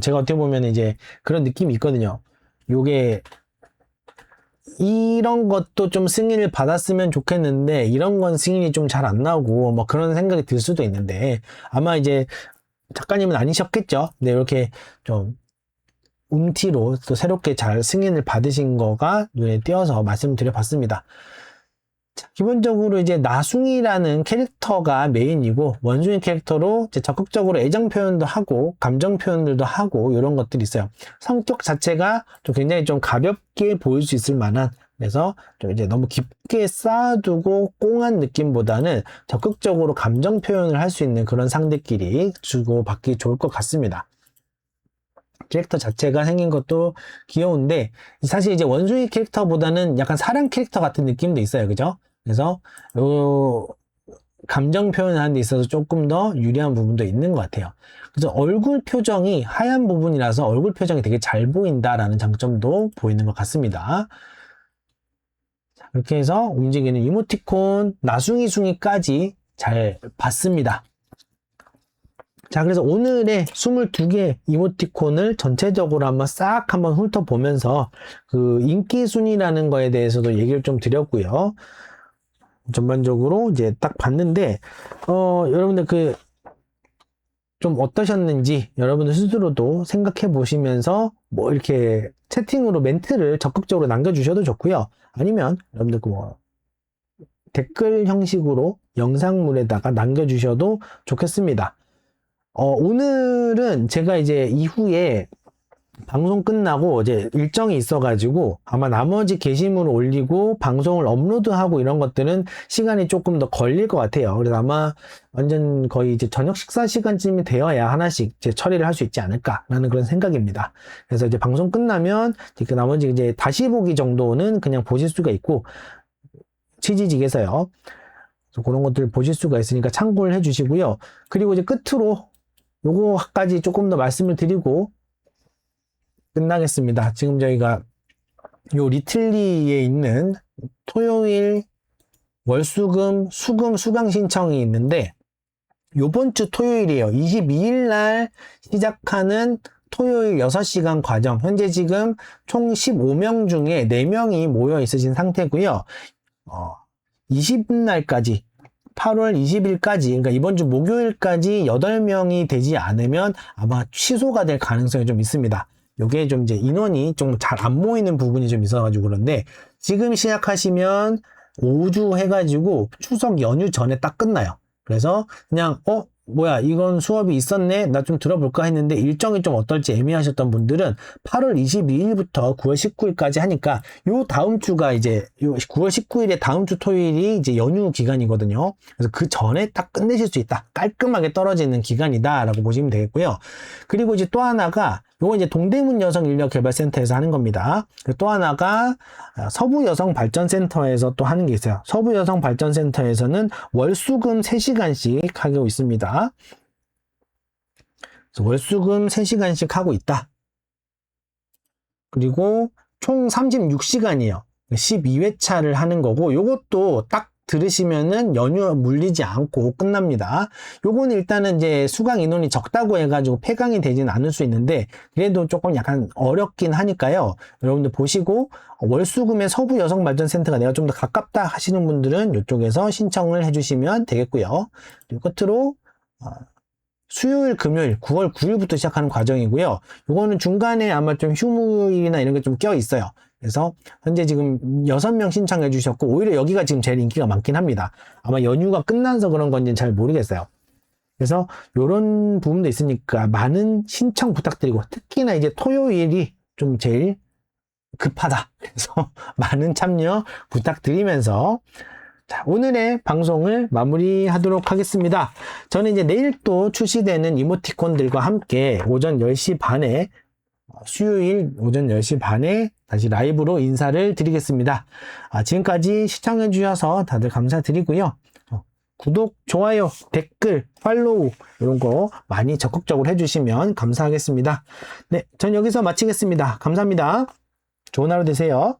제가 어떻게 보면 이제 그런 느낌이 있거든요. 요게 이런 것도 좀 승인을 받았으면 좋겠는데 이런 건 승인이 좀 잘 안 나오고 뭐 그런 생각이 들 수도 있는데 아마 이제 작가님은 아니셨겠죠. 근데 이렇게 좀 움티로 또 새롭게 잘 승인을 받으신 거가 눈에 띄어서 말씀드려봤습니다. 자, 기본적으로 이제 나숭이라는 캐릭터가 메인이고 원숭이 캐릭터로 이제 적극적으로 애정 표현도 하고 감정 표현들도 하고 이런 것들이 있어요. 성격 자체가 좀 굉장히 좀 가볍게 보일 수 있을 만한 그래서 좀 이제 너무 깊게 쌓아두고 꽁한 느낌보다는 적극적으로 감정 표현을 할 수 있는 그런 상대끼리 주고받기 좋을 것 같습니다. 캐릭터 자체가 생긴 것도 귀여운데 사실 이제 원숭이 캐릭터보다는 약간 사랑 캐릭터 같은 느낌도 있어요. 그죠? 그래서 요 감정 표현을 하는 데 있어서 조금 더 유리한 부분도 있는 것 같아요. 그래서 얼굴 표정이 하얀 부분이라서 얼굴 표정이 되게 잘 보인다라는 장점도 보이는 것 같습니다. 자, 이렇게 해서 움직이는 이모티콘 나숭이숭이까지 잘 봤습니다. 자, 그래서 오늘의 22개 이모티콘을 전체적으로 한번 훑어보면서 그 인기 순위라는 거에 대해서도 얘기를 좀 드렸고요. 전반적으로 이제 딱 봤는데, 여러분들 좀 어떠셨는지 여러분들 스스로도 생각해 보시면서 뭐 이렇게 채팅으로 멘트를 적극적으로 남겨주셔도 좋고요. 아니면 여러분들 댓글 형식으로 영상물에다가 남겨주셔도 좋겠습니다. 오늘은 제가 이제 이후에 방송 끝나고 이제 일정이 있어가지고 아마 나머지 게시물을 올리고 방송을 업로드하고 이런 것들은 시간이 조금 더 걸릴 것 같아요. 그래서 아마 완전 거의 이제 저녁 식사 시간쯤이 되어야 하나씩 이제 처리를 할 수 있지 않을까라는 그런 생각입니다. 그래서 이제 방송 끝나면 그 나머지 이제 다시 보기 정도는 그냥 보실 수가 있고 취지직에서요. 그런 것들 보실 수가 있으니까 참고를 해주시고요. 그리고 이제 끝으로 요거까지 조금 더 말씀을 드리고 끝나겠습니다. 지금 저희가 요 리틀리에 있는 토요일 월수금 수금 수강 신청이 있는데 요번 주 토요일이에요. 22일 날 시작하는 토요일 6시간 과정. 현재 지금 총 15명 중에 4명이 모여 있으신 상태고요. 20날까지 8월 20일까지 그러니까 이번 주 목요일까지 8명이 되지 않으면 아마 취소가 될 가능성이 좀 있습니다. 요게 좀 이제 인원이 좀 잘 안 모이는 부분이 좀 있어가지고 그런데 지금 시작하시면 5주 해가지고 추석 연휴 전에 딱 끝나요. 그래서 그냥 뭐야 이건 수업이 있었네 나 좀 들어볼까 했는데 일정이 좀 어떨지 애매하셨던 분들은 8월 22일부터 9월 19일까지 하니까 요 다음 주가 이제 요 9월 19일에 다음 주 토요일이 이제 연휴 기간이거든요. 그래서 그 전에 딱 끝내실 수 있다. 깔끔하게 떨어지는 기간이다 라고 보시면 되겠고요. 그리고 이제 또 하나가 요건 이제 동대문 여성인력개발센터에서 하는 겁니다. 또 하나가 서부여성발전센터에서 또 하는 게 있어요. 서부여성발전센터에서는 월수금 3시간씩 하고 있습니다. 그래서 월수금 3시간씩 하고 있다. 그리고 총 36시간이에요. 12회차를 하는 거고, 요것도 딱 들으시면은 연휴 물리지 않고 끝납니다. 요거는 일단은 이제 수강 인원이 적다고 해가지고 폐강이 되진 않을 수 있는데, 그래도 조금 약간 어렵긴 하니까요. 여러분들 보시고, 월수금의 서부여성발전센터가 내가 좀 더 가깝다 하시는 분들은 이쪽에서 신청을 해주시면 되겠고요. 그리고 끝으로, 수요일, 금요일, 9월 9일부터 시작하는 과정이고요. 요거는 중간에 아마 좀 휴무일이나 이런 게 좀 껴 있어요. 그래서 현재 지금 6명 신청해 주셨고, 오히려 여기가 지금 제일 인기가 많긴 합니다. 아마 연휴가 끝나서 그런 건지는 잘 모르겠어요. 그래서 요런 부분도 있으니까 많은 신청 부탁드리고, 특히나 이제 토요일이 좀 제일 급하다. 그래서 많은 참여 부탁드리면서, 자, 오늘의 방송을 마무리하도록 하겠습니다. 저는 이제 내일 또 출시되는 이모티콘들과 함께 오전 10시 반에, 수요일 오전 10시 반에 다시 라이브로 인사를 드리겠습니다. 지금까지 시청해 주셔서 다들 감사드리고요. 구독, 좋아요, 댓글, 팔로우 이런 거 많이 적극적으로 해주시면 감사하겠습니다. 네, 전 여기서 마치겠습니다. 감사합니다. 좋은 하루 되세요.